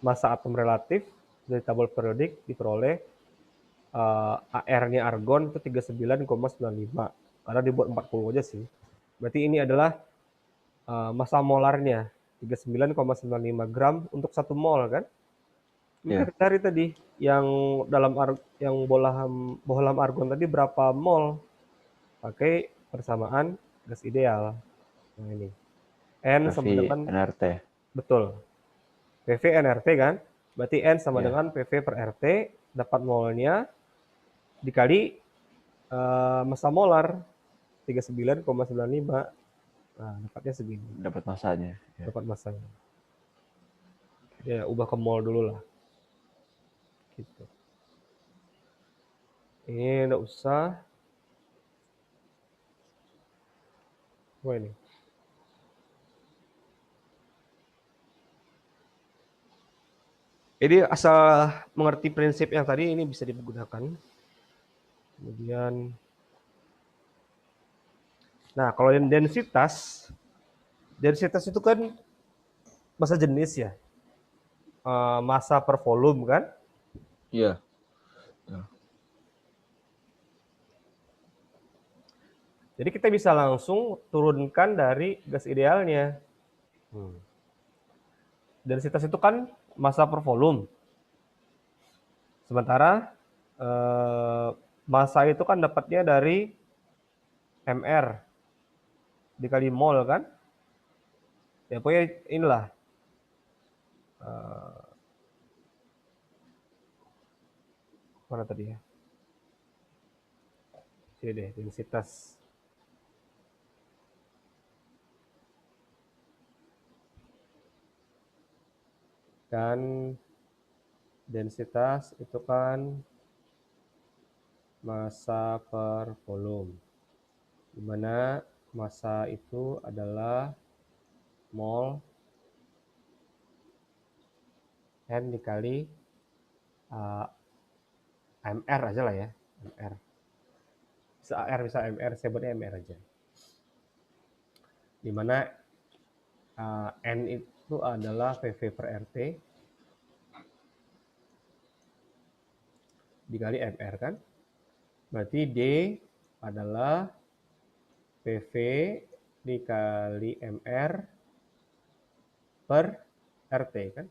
massa atom relatif, dari tabel periodik diperoleh AR-nya argon itu 39,95. Karena dibuat 40 aja sih. Berarti ini adalah massa molarnya, 39,95 gram untuk 1 mol kan. Kita cari tadi yang dalam yang bohlam argon tadi berapa mol. Pakai persamaan gas ideal. Nah ini. N sama dengan NRT. Betul. PV NRT kan? Berarti N sama dengan PV per RT, dapat molnya dikali massa molar 39,95. Nah, dapatnya segini. Dapat massanya. Ya. Dapat massanya. Ya, ubah ke mol dulu lah. Gitu. Ini enggak usah. Wah ini. Jadi asal mengerti prinsip yang tadi ini bisa digunakan. Kemudian Nah, kalau yang densitas itu kan massa jenis ya, massa per volume kan. Iya. Ya. Jadi kita bisa langsung turunkan dari gas idealnya. Densitas itu kan massa per volume. Sementara massa itu kan dapatnya dari mr dikali mol kan. Ya pokoknya inilah mana tadi ya. Sini deh, densitas. Dan densitas itu kan massa per volume. Di mana massa itu adalah mol N dikali mr aja lah ya. mr. Bisa AR, bisa mr, saya buatnya mr aja. Di mana N itu adalah PV per RT dikali mr kan. Berarti D adalah PV dikali mr per RT kan.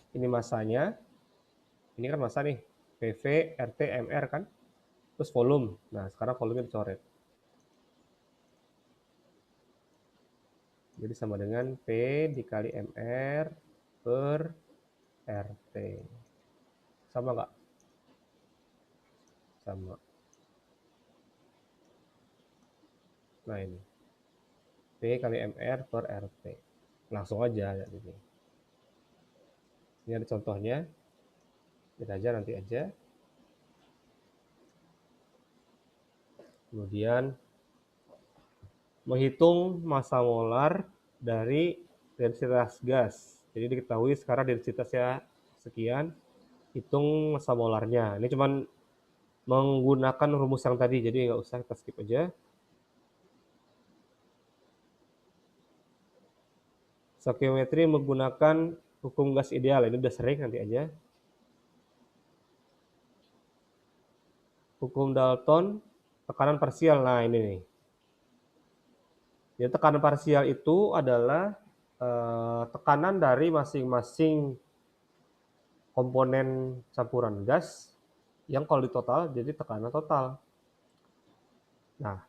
Ini masanya, ini kan massa nih, PV, RT, mr kan. Terus volume, nah sekarang volumenya dicoret. Jadi sama dengan P dikali mr per RT. Sama nggak? Sama. Nah ini, P kali mr per RT. Langsung aja ya ini. Ini ada contohnya. Kita aja nanti aja. Kemudian menghitung massa molar dari densitas gas. Jadi diketahui sekarang densitasnya sekian, hitung massa molarnya. Ini cuman menggunakan rumus yang tadi, jadi nggak usah, kita skip aja. Stoikiometri menggunakan hukum gas ideal, ini udah sering, nanti aja. Hukum Dalton, tekanan parsial, nah ini nih. Jadi tekanan parsial itu adalah tekanan dari masing-masing komponen campuran gas yang kalau ditotal jadi tekanan total. Nah,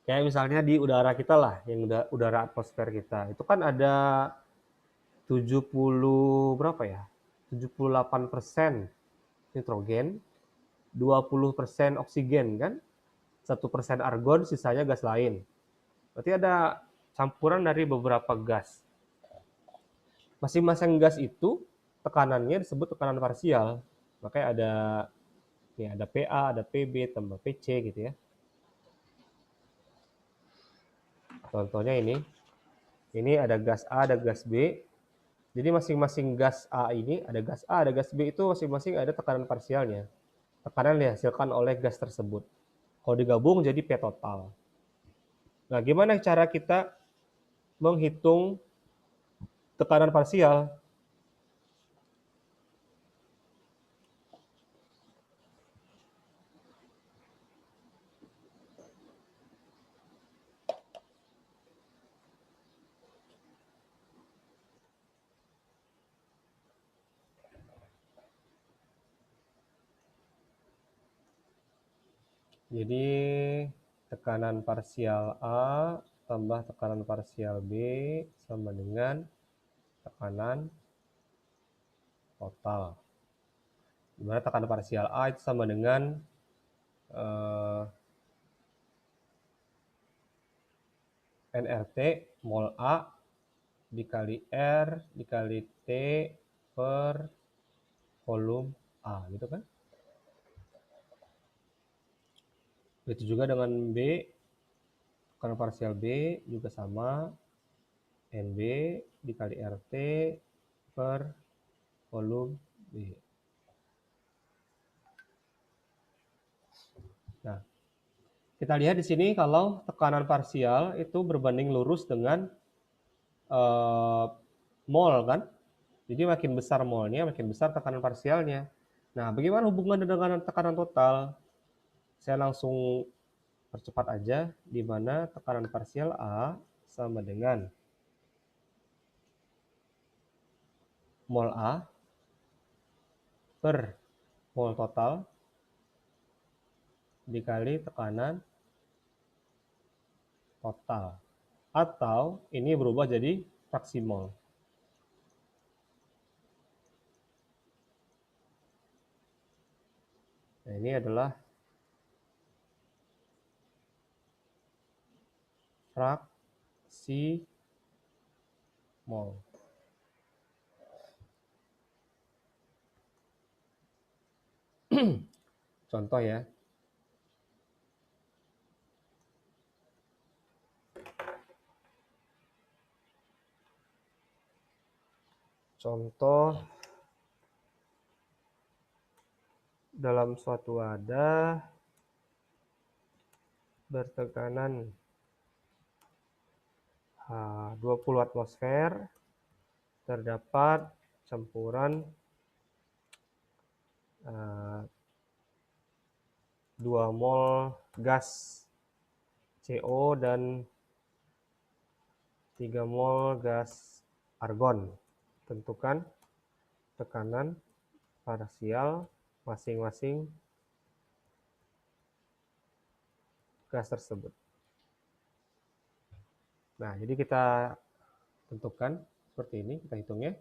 kayak misalnya di udara kita lah, yang udara atmosfer kita, itu kan ada 70 berapa ya? 78% nitrogen, 20% oksigen kan? 1% argon, sisanya gas lain. Berarti ada campuran dari beberapa gas. Masing-masing gas itu tekanannya disebut tekanan parsial. Makanya ada PA, ada PB, tambah PC gitu ya. Contohnya ini ada gas A, ada gas B. Jadi masing-masing gas A ini, ada gas A, ada gas B, itu masing-masing ada tekanan parsialnya. Tekanan yang dihasilkan oleh gas tersebut. Kalau digabung jadi P total. Nah, gimana cara kita menghitung tekanan parsial? Jadi tekanan parsial A tambah tekanan parsial B sama dengan tekanan total. Dimana tekanan parsial A itu sama dengan nRT mol A dikali R dikali T per volume A gitu kan. Itu juga dengan B, tekanan parsial B juga sama NB dikali RT per volume B. Kita lihat di sini kalau tekanan parsial itu berbanding lurus dengan mol kan. Jadi makin besar molnya, makin besar tekanan parsialnya. Nah, bagaimana hubungannya dengan tekanan total? Saya langsung percepat aja, di mana tekanan parsial A sama dengan mol A per mol total dikali tekanan total. Atau ini berubah jadi fraksi mol. Nah, ini adalah fraksi mol. Contoh ya. Contoh dalam suatu wadah bertekanan 20 atmosfer terdapat campuran 2 mol gas CO dan 3 mol gas argon. Tentukan tekanan parsial masing-masing gas tersebut. Nah, jadi kita tentukan seperti ini, kita hitungnya.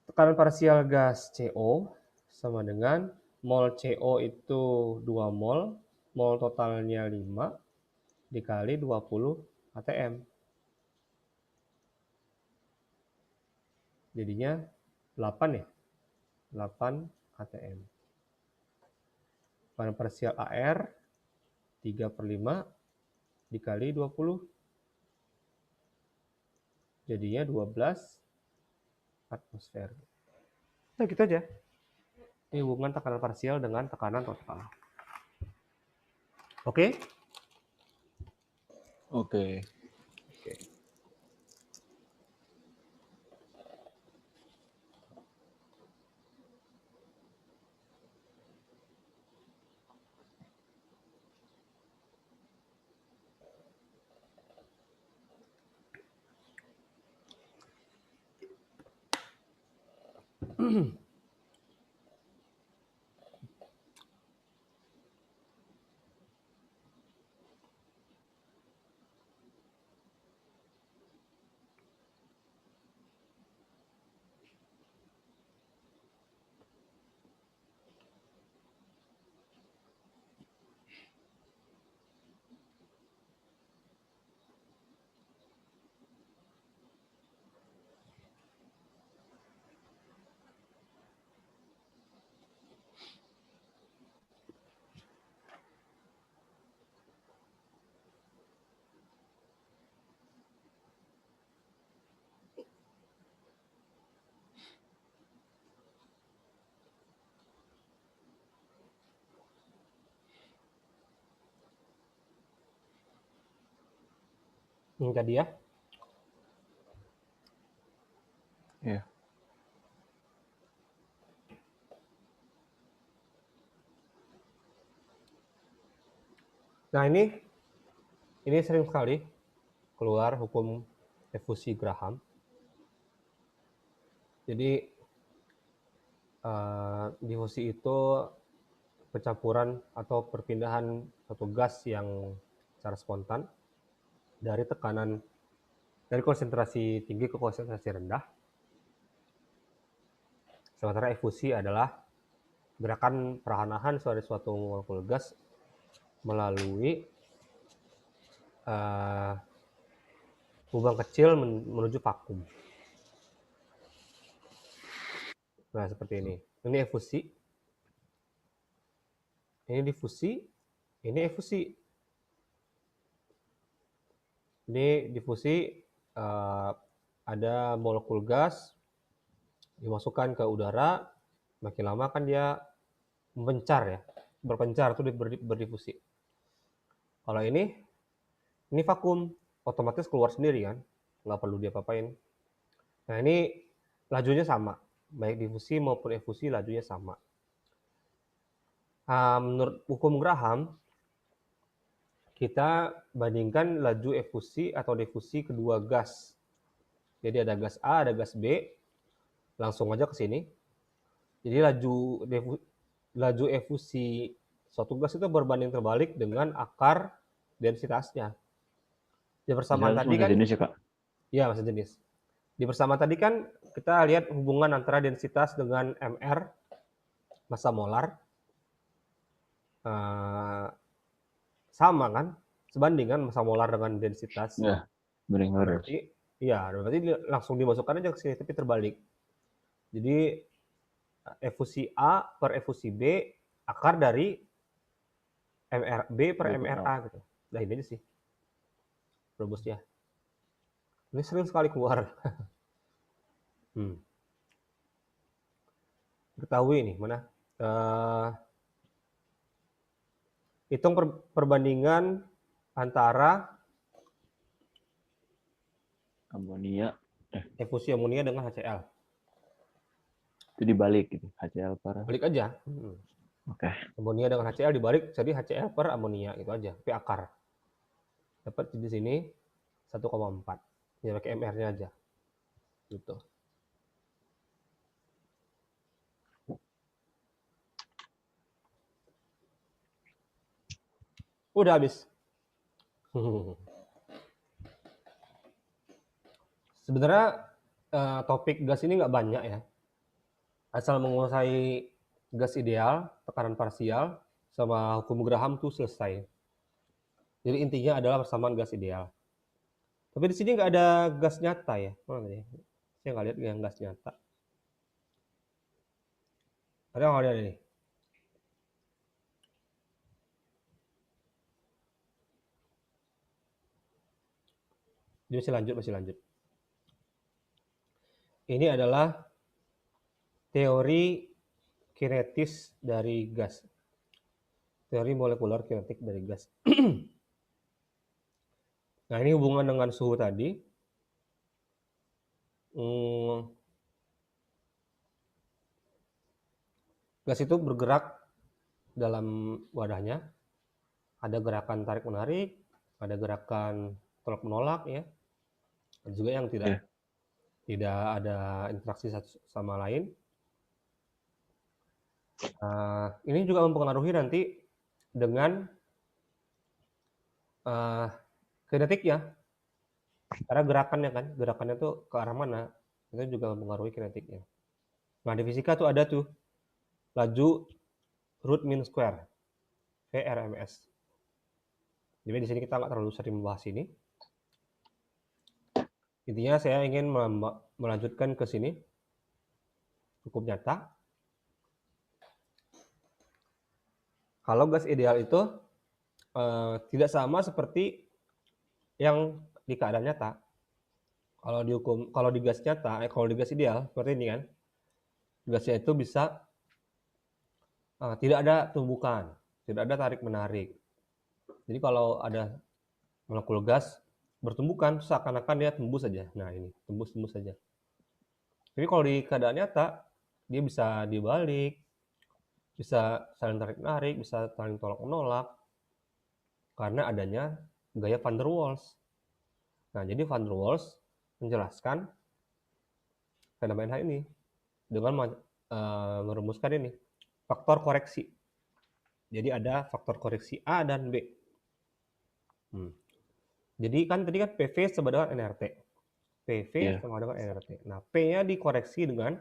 Tekanan parsial gas CO sama dengan mol CO itu 2 mol, mol totalnya 5 dikali 20 atm. Jadinya 8 ya, 8 atm. Tekanan parsial AR 3/5 dikali 20, jadinya 12 atmosfer. Nah, gitu aja. Ini hubungan tekanan parsial dengan tekanan total. Oke? Oke. Oke. Ini tadi ya. Iya. Nah, ini sering sekali keluar hukum efusi Graham. Jadi difusi itu pencampuran atau perpindahan satu gas yang secara spontan dari konsentrasi tinggi ke konsentrasi rendah. Sementara efusi adalah gerakan perlahan-lahan dari suatu molekul gas melalui lubang kecil menuju vakum. Nah, seperti ini. Ini efusi. Ini difusi. Ini efusi. Ini difusi, ada molekul gas dimasukkan ke udara, makin lama kan dia berpencar itu berdifusi. Kalau ini vakum, otomatis keluar sendiri kan, nggak perlu diapa-apain. Nah ini lajunya sama, baik difusi maupun efusi lajunya sama. Menurut hukum Graham, kita bandingkan laju efusi atau difusi kedua gas. Jadi ada gas A, ada gas B, langsung aja ke sini. Jadi laju efusi suatu gas itu berbanding terbalik dengan akar densitasnya. Di persamaan Densitas tadi masa kan, jenis ya, Kak? ya masa jenis. Di persamaan tadi kan kita lihat hubungan antara densitas dengan MR, massa molar, sama kan, sebanding kan massa molar dengan densitas. Ya, banding Nah, lurus. berarti langsung dimasukkan aja ke sini, tapi terbalik. Jadi efusi A per efusi B akar dari MRB per B per MRA A. gitu. Nah ini aja sih rumusnya. Ini sering sekali keluar. Ketahui nih mana? Hitung perbandingan antara Amonia. efusi amonia dengan HCl. Itu dibalik gitu. HCl per. Balik aja. Oke. Amonia dengan HCl dibalik jadi HCl per amonia itu aja. P akar. Dapat di sini 1,4. Ya pakai MR-nya aja. Gitu. Udah habis. Sebenarnya topik gas ini nggak banyak ya. Asal menguasai gas ideal, tekanan parsial, sama hukum Graham tuh selesai. Jadi intinya adalah persamaan gas ideal. Tapi di sini nggak ada gas nyata ya. Mana tadi? Saya nggak lihat yang gas nyata. Ada nggak ada nih? Dia masih lanjut. Ini adalah teori kinetis dari gas. Teori molekular kinetik dari gas. Nah ini hubungan dengan suhu tadi. Gas itu bergerak dalam wadahnya. Ada gerakan tarik menarik, ada gerakan tolak menolak ya. Ada juga yang tidak ada interaksi satu sama lain. Ini juga mempengaruhi nanti dengan kinetiknya. Karena gerakannya tuh ke arah mana, itu juga mempengaruhi kinetiknya. Nah di fisika tuh ada tuh laju root mean square, VRMS. Jadi di sini kita nggak terlalu sering membahas ini. Intinya saya ingin melanjutkan ke sini, cukup nyata. Kalau gas ideal itu tidak sama seperti yang di keadaan nyata. Kalau di gas nyata, kalau di gas ideal seperti ini kan, gasnya itu bisa tidak ada tumbukan, tidak ada tarik menarik. Jadi kalau ada molekul gas bertumbukan, seakan-akan dia tembus saja. Nah ini tembus saja. Tapi kalau di keadaan nyata, dia bisa dibalik, bisa saling tarik menarik, bisa saling tolak menolak, karena adanya gaya van der Waals. Nah jadi van der Waals menjelaskan fenomena ini dengan merumuskan ini faktor koreksi. Jadi ada faktor koreksi A dan B. Jadi kan tadi kan PV sama dengan nRT. PV sama dengan nRT. Nah, P-nya dikoreksi dengan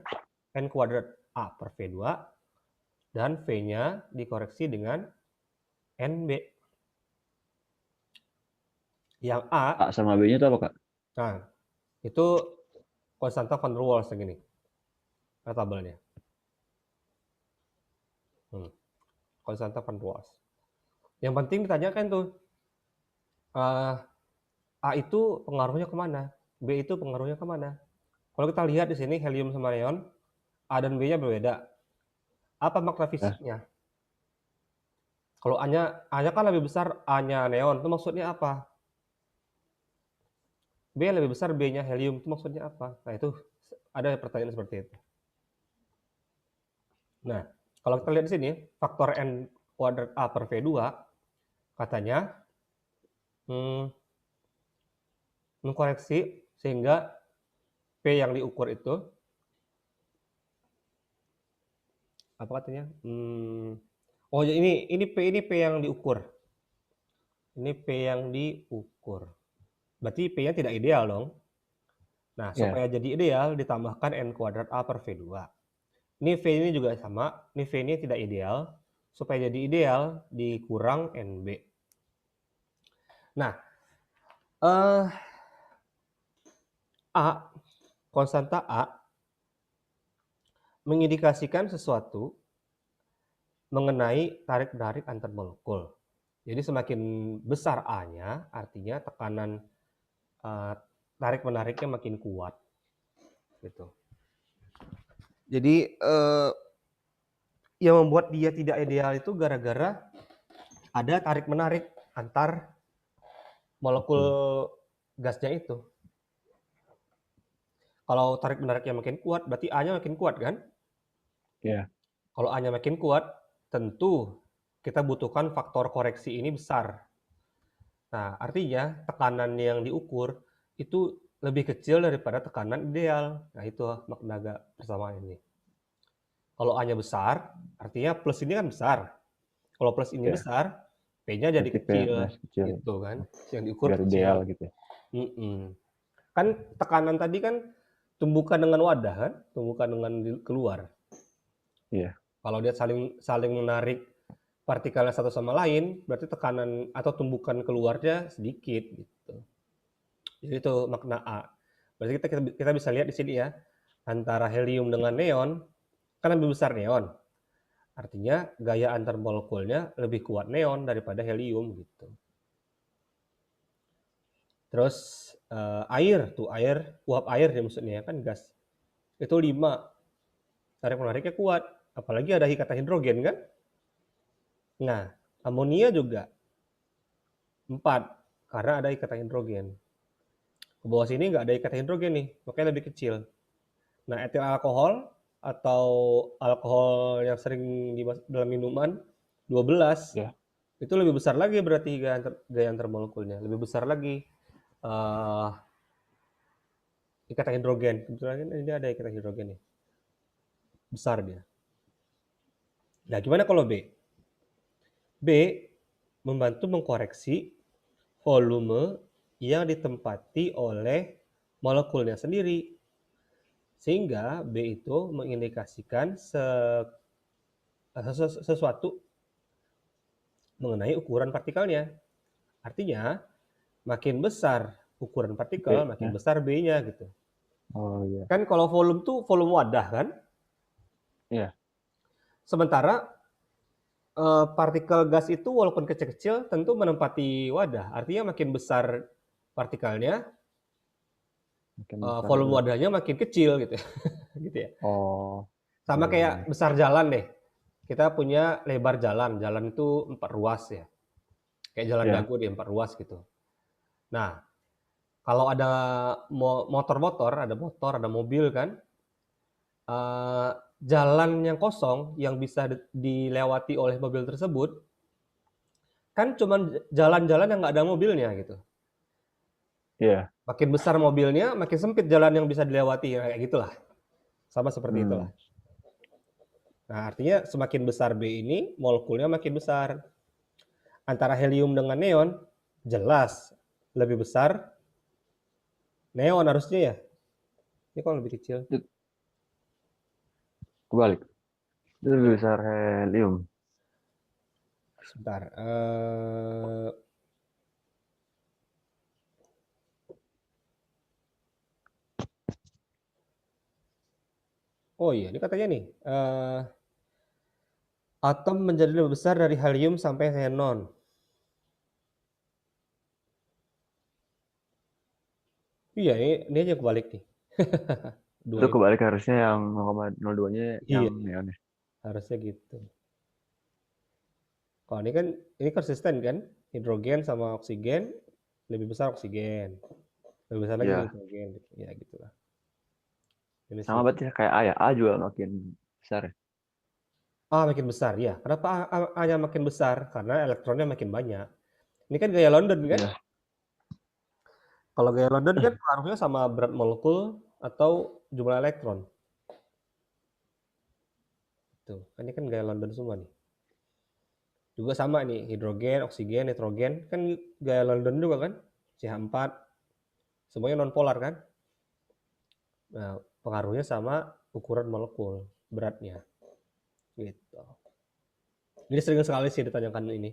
N kuadrat A per V2 dan V-nya dikoreksi dengan NB. Yang A sama B-nya itu apa, Kak? Nah, itu konstanta van der Waals yang ini. Tabelnya. Konstanta van der Waals. Yang penting ditanyakan tuh, A itu pengaruhnya kemana? B itu pengaruhnya kemana? Kalau kita lihat di sini helium sama neon, A dan B-nya berbeda. Apa makna fisiknya? Kalau A-nya kan lebih besar A-nya neon, itu maksudnya apa? B lebih besar B-nya helium, itu maksudnya apa? Nah, itu ada pertanyaan seperti itu. Nah, kalau kita lihat di sini, faktor N kuadrat A per V2, katanya hmm, mengkoreksi sehingga P yang diukur itu, apa katanya? Oh, ini P yang diukur. Ini P yang diukur. Berarti P-nya tidak ideal dong. Nah, Ya. supaya jadi ideal, ditambahkan N kuadrat A per V2. Ini V ini juga sama, ini V ini tidak ideal. Supaya jadi ideal, dikurang NB. Nah, A, konstanta A, mengindikasikan sesuatu mengenai tarik-menarik antar molekul. Jadi semakin besar A-nya, artinya tekanan tarik-menariknya makin kuat. Gitu. Jadi yang membuat dia tidak ideal itu gara-gara ada tarik-menarik antar molekul gasnya itu. Kalau tarik-menariknya makin kuat, berarti A-nya makin kuat kan? Iya. Kalau A-nya makin kuat, tentu kita butuhkan faktor koreksi ini besar. Nah, artinya tekanan yang diukur itu lebih kecil daripada tekanan ideal. Nah, itu makna persamaan ini. Kalau A-nya besar, artinya plus ini kan besar. Kalau plus ini Ya. besar, P-nya jadi Berarti P kecil, plus kecil. gitu kan. Yang diukur Biar kecil. ideal gitu ya. Kan tekanan tadi kan tumbukan dengan wadah kan, tumbukan dengan keluar. Iya. Kalau dia saling menarik partikelnya satu sama lain, berarti tekanan atau tumbukan keluarnya sedikit gitu. Jadi itu makna A. Berarti kita bisa lihat di sini ya, antara helium dengan neon kan lebih besar neon. Artinya gaya antar molekulnya lebih kuat neon daripada helium gitu. Terus air, uap air ya maksudnya kan gas. Itu 5. Tarik menariknya kuat, apalagi ada ikatan hidrogen kan? Nah, amonia juga 4 karena ada ikatan hidrogen. Ke bawah sini nggak ada ikatan hidrogen nih, makanya lebih kecil. Nah, etil alkohol atau alkohol yang sering di dalam minuman 12 Ya. itu lebih besar lagi berarti gaya antar molekulnya, lebih besar lagi ikatan hidrogen. Kebetulan ini ada ikatan hidrogen nih, besar dia. Nah, gimana kalau B? B membantu mengkoreksi volume yang ditempati oleh molekulnya sendiri. Sehingga B itu mengindikasikan sesuatu mengenai ukuran partikelnya. Artinya, makin besar ukuran partikel, makin B-nya. besar B-nya gitu. Oh iya. Kan kalau volume tuh volume wadah kan? Iya. Sementara partikel gas itu walaupun kecil-kecil tentu menempati wadah. Artinya makin besar partikelnya, Makin besar volume berarti. wadahnya makin kecil gitu. gitu ya. Oh. Sama Iya, iya, kayak iya. besar jalan deh. Kita punya lebar jalan. Jalan itu 4 ruas ya. Kayak jalan Ya. dago di 4 ruas gitu. Nah, kalau ada motor-motor, ada mobil kan, jalan yang kosong yang bisa dilewati oleh mobil tersebut, kan cuma jalan-jalan yang nggak ada mobilnya gitu. Iya. Makin besar mobilnya, makin sempit jalan yang bisa dilewati, kayak gitulah. Sama seperti itulah. Nah, artinya semakin besar B ini, molekulnya makin besar. Antara helium dengan neon, jelas lebih besar neon harusnya ya. Ini kok lebih kecil. Kebalik. Itu lebih besar helium. Sebentar. Oh iya, ini katanya nih. Atom menjadi lebih besar dari helium sampai xenon. Iya, ini aja kebalik nih. Dua Itu ini. kebalik harusnya yang 0,02-nya yang Iya, neon ya. harusnya gitu. Kalau ini konsisten kan, hidrogen sama oksigen, lebih besar oksigen, lebih besar lagi Ya, nitrogen, gitu. Ya gitulah. Ini sama sih. berarti kayak A ya. A juga makin besar ya. A makin besar, ya. Kenapa A-nya makin besar? Karena elektronnya makin banyak. Ini kan gaya London kan? Iya. Kalau gaya London kan pengaruhnya sama berat molekul atau jumlah elektron. Tuh, ini kan gaya London semua nih. Juga sama nih, hidrogen, oksigen, nitrogen, kan gaya London juga kan? CH4, semuanya nonpolar kan? Nah, pengaruhnya sama ukuran molekul, beratnya. Gitu. Jadi sering sekali sih ditanyakan ini,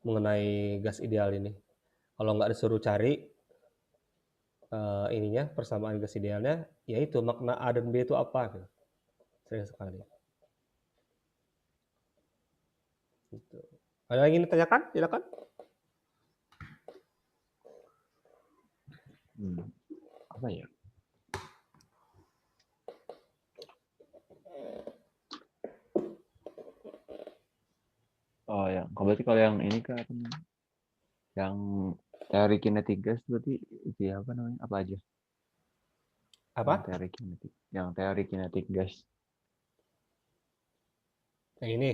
mengenai gas ideal ini. Kalau nggak disuruh cari ininya, persamaan gas idealnya, yaitu makna A dan B itu apa? Gitu. Sering sekali. Gitu. Ada yang ingin ditanyakan? Silakan. Apa ya? Oh ya, berarti kalau yang ini kan apa namanya? Yang teori kinetik gas berarti itu ya apa namanya? Apa aja? Apa? Yang teori kinetik gas. Yang ini.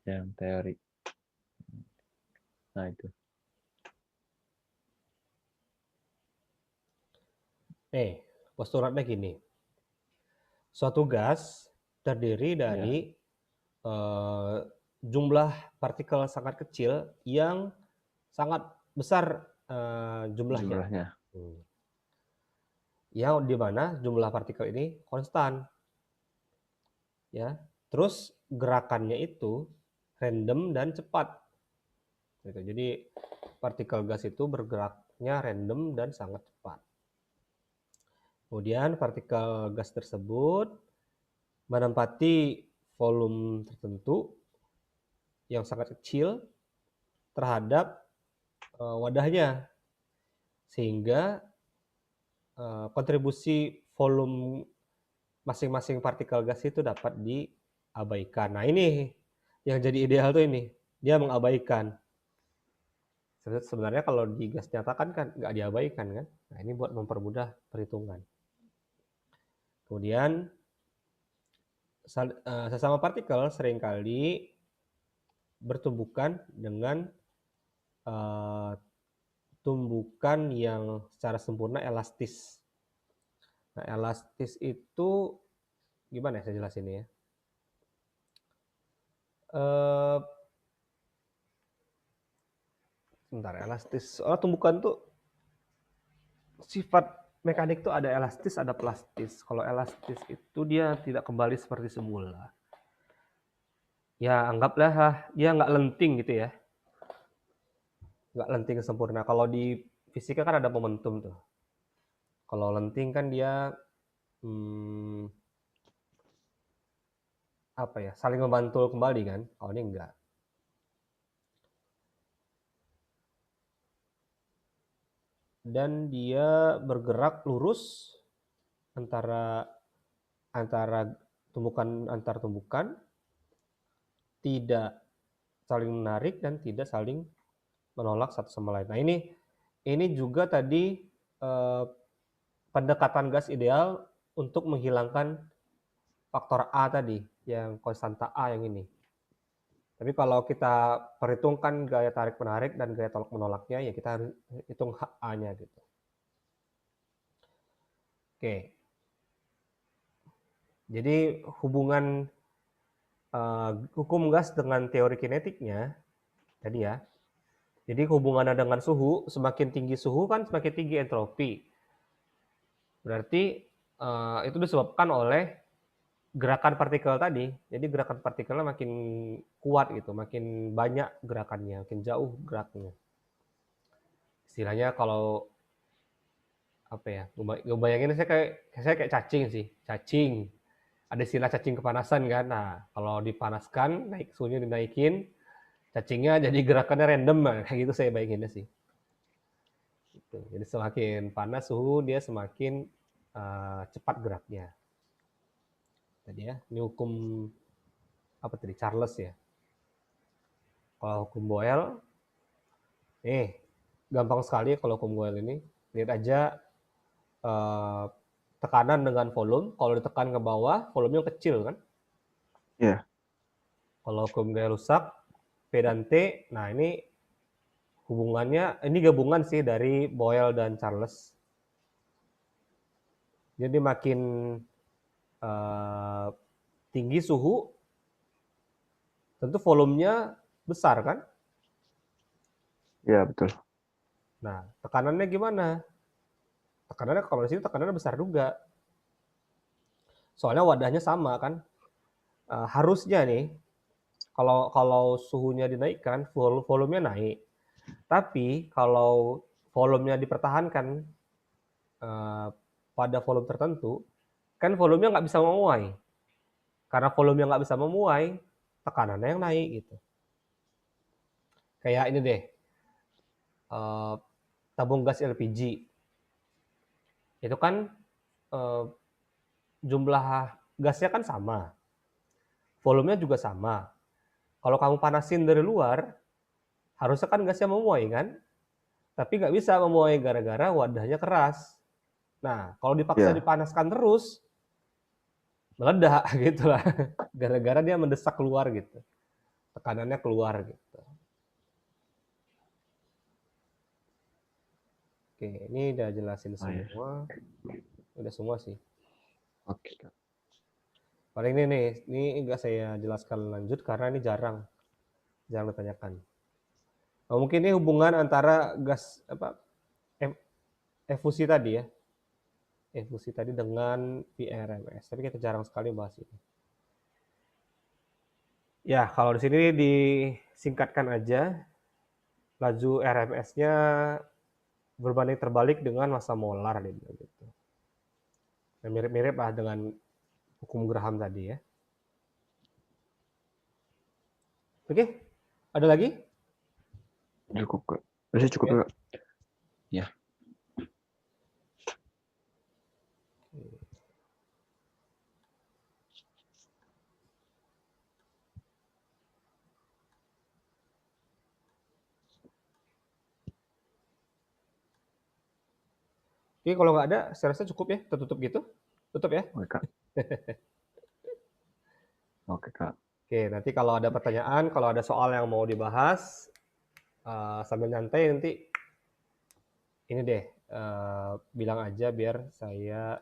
Yang teori. Nah itu. Postulatnya gini. Suatu gas terdiri Ya, dari eh, jumlah partikel sangat kecil yang sangat besar jumlahnya. jumlahnya. Hmm. Yang di mana jumlah partikel ini konstan, ya. Terus gerakannya itu random dan cepat. Gitu. Jadi partikel gas itu bergeraknya random dan sangat cepat. Kemudian partikel gas tersebut menempati volume tertentu yang sangat kecil terhadap wadahnya, sehingga kontribusi volume masing-masing partikel gas itu dapat diabaikan. Nah ini yang jadi ideal tuh ini, dia mengabaikan. Sebenarnya kalau di gas nyata kan nggak diabaikan kan. Nah ini buat mempermudah perhitungan. Kemudian sesama partikel seringkali bertumbukan dengan uh, tumbukan yang secara sempurna elastis. Nah, elastis itu gimana ya saya jelasin ya? Eh, Sebentar, elastis. Soalnya tumbukan tuh sifat mekanik tuh ada elastis, ada plastis. Kalau elastis itu dia tidak kembali seperti semula. Ya, anggaplah dia nggak lenting gitu ya. Nggak lenting sempurna. Kalau di fisika kan ada momentum tuh. Kalau lenting kan dia hmm, apa ya, saling membantu kembali kan. Kalau ini enggak. Dan dia bergerak lurus antara antara antar tumbukan, tidak saling menarik dan tidak saling menolak satu sama lain. Nah ini juga tadi eh, pendekatan gas ideal untuk menghilangkan faktor A tadi, yang konstanta A yang ini. Tapi kalau kita perhitungkan gaya tarik menarik dan gaya tolak menolaknya, ya kita harus hitung A-nya gitu. Oke, jadi hubungan hukum gas dengan teori kinetiknya tadi ya. Jadi hubungannya dengan suhu, semakin tinggi suhu kan semakin tinggi entropi. Berarti itu disebabkan oleh gerakan partikel tadi. Jadi gerakan partikelnya makin kuat gitu, makin banyak gerakannya, makin jauh geraknya. Istilahnya kalau apa ya? Ngebayangin saya kayak cacing sih, cacing. Ada istilah cacing kepanasan kan. Nah, kalau dipanaskan, naik suhunya dinaikin, cacingnya jadi gerakannya random, kayak gitu saya bayanginnya sih. Gitu. Jadi semakin panas suhu dia semakin cepat geraknya. Tadi ya, ini hukum apa tadi, Charles ya. Kalau hukum Boyle, gampang sekali kalau hukum Boyle ini. Lihat aja tekanan dengan volume. Kalau ditekan ke bawah, volumenya kecil kan. Iya. Kalau hukum gaya rusak, P dan T, nah ini hubungannya, ini gabungan sih dari Boyle dan Charles. Jadi makin tinggi suhu, tentu volumenya besar kan. Iya, betul. Nah, tekanannya gimana? Tekanannya kalau di sini tekanannya besar juga. Soalnya wadahnya sama kan. Harusnya nih, kalau suhunya dinaikkan, volumenya naik. Tapi kalau volumenya dipertahankan pada volume tertentu, kan volumenya nggak bisa memuai. Karena volumenya nggak bisa memuai, tekanannya yang naik gitu. Kayak ini deh, tabung gas LPG. Itu kan jumlah gasnya kan sama, volumenya juga sama. Kalau kamu panasin dari luar, harusnya kan gasnya memuai kan? Tapi nggak bisa memuai gara-gara wadahnya keras. Nah, kalau dipaksa Iya. dipanaskan terus, meledak gitu lah. Gara-gara dia mendesak keluar gitu. Tekanannya keluar gitu. Oke, ini udah jelasin Oh, iya. semua. Udah semua sih. Oke, Kak. Paling ini nih, ini nggak saya jelaskan lanjut karena ini jarang ditanyakan. Nah, mungkin ini hubungan antara gas apa efusi tadi ya, efusi tadi dengan PRMS. Tapi kita jarang sekali bahas ini. Ya, kalau di sini disingkatkan aja, laju RMS-nya berbanding terbalik dengan massa molar gitu. Nah, mirip-mirip lah dengan hukum Graham tadi ya. Oke, ada lagi? Cukup, Kak. Masih cukup, Ya. Kak. Ya. Oke, kalau nggak ada, saya rasa cukup ya, tertutup gitu. Tutup ya. Oke, Kak. Oke, Kak. Oke, nanti kalau ada pertanyaan, kalau ada soal yang mau dibahas, sambil nyantai nanti ini deh, bilang aja biar saya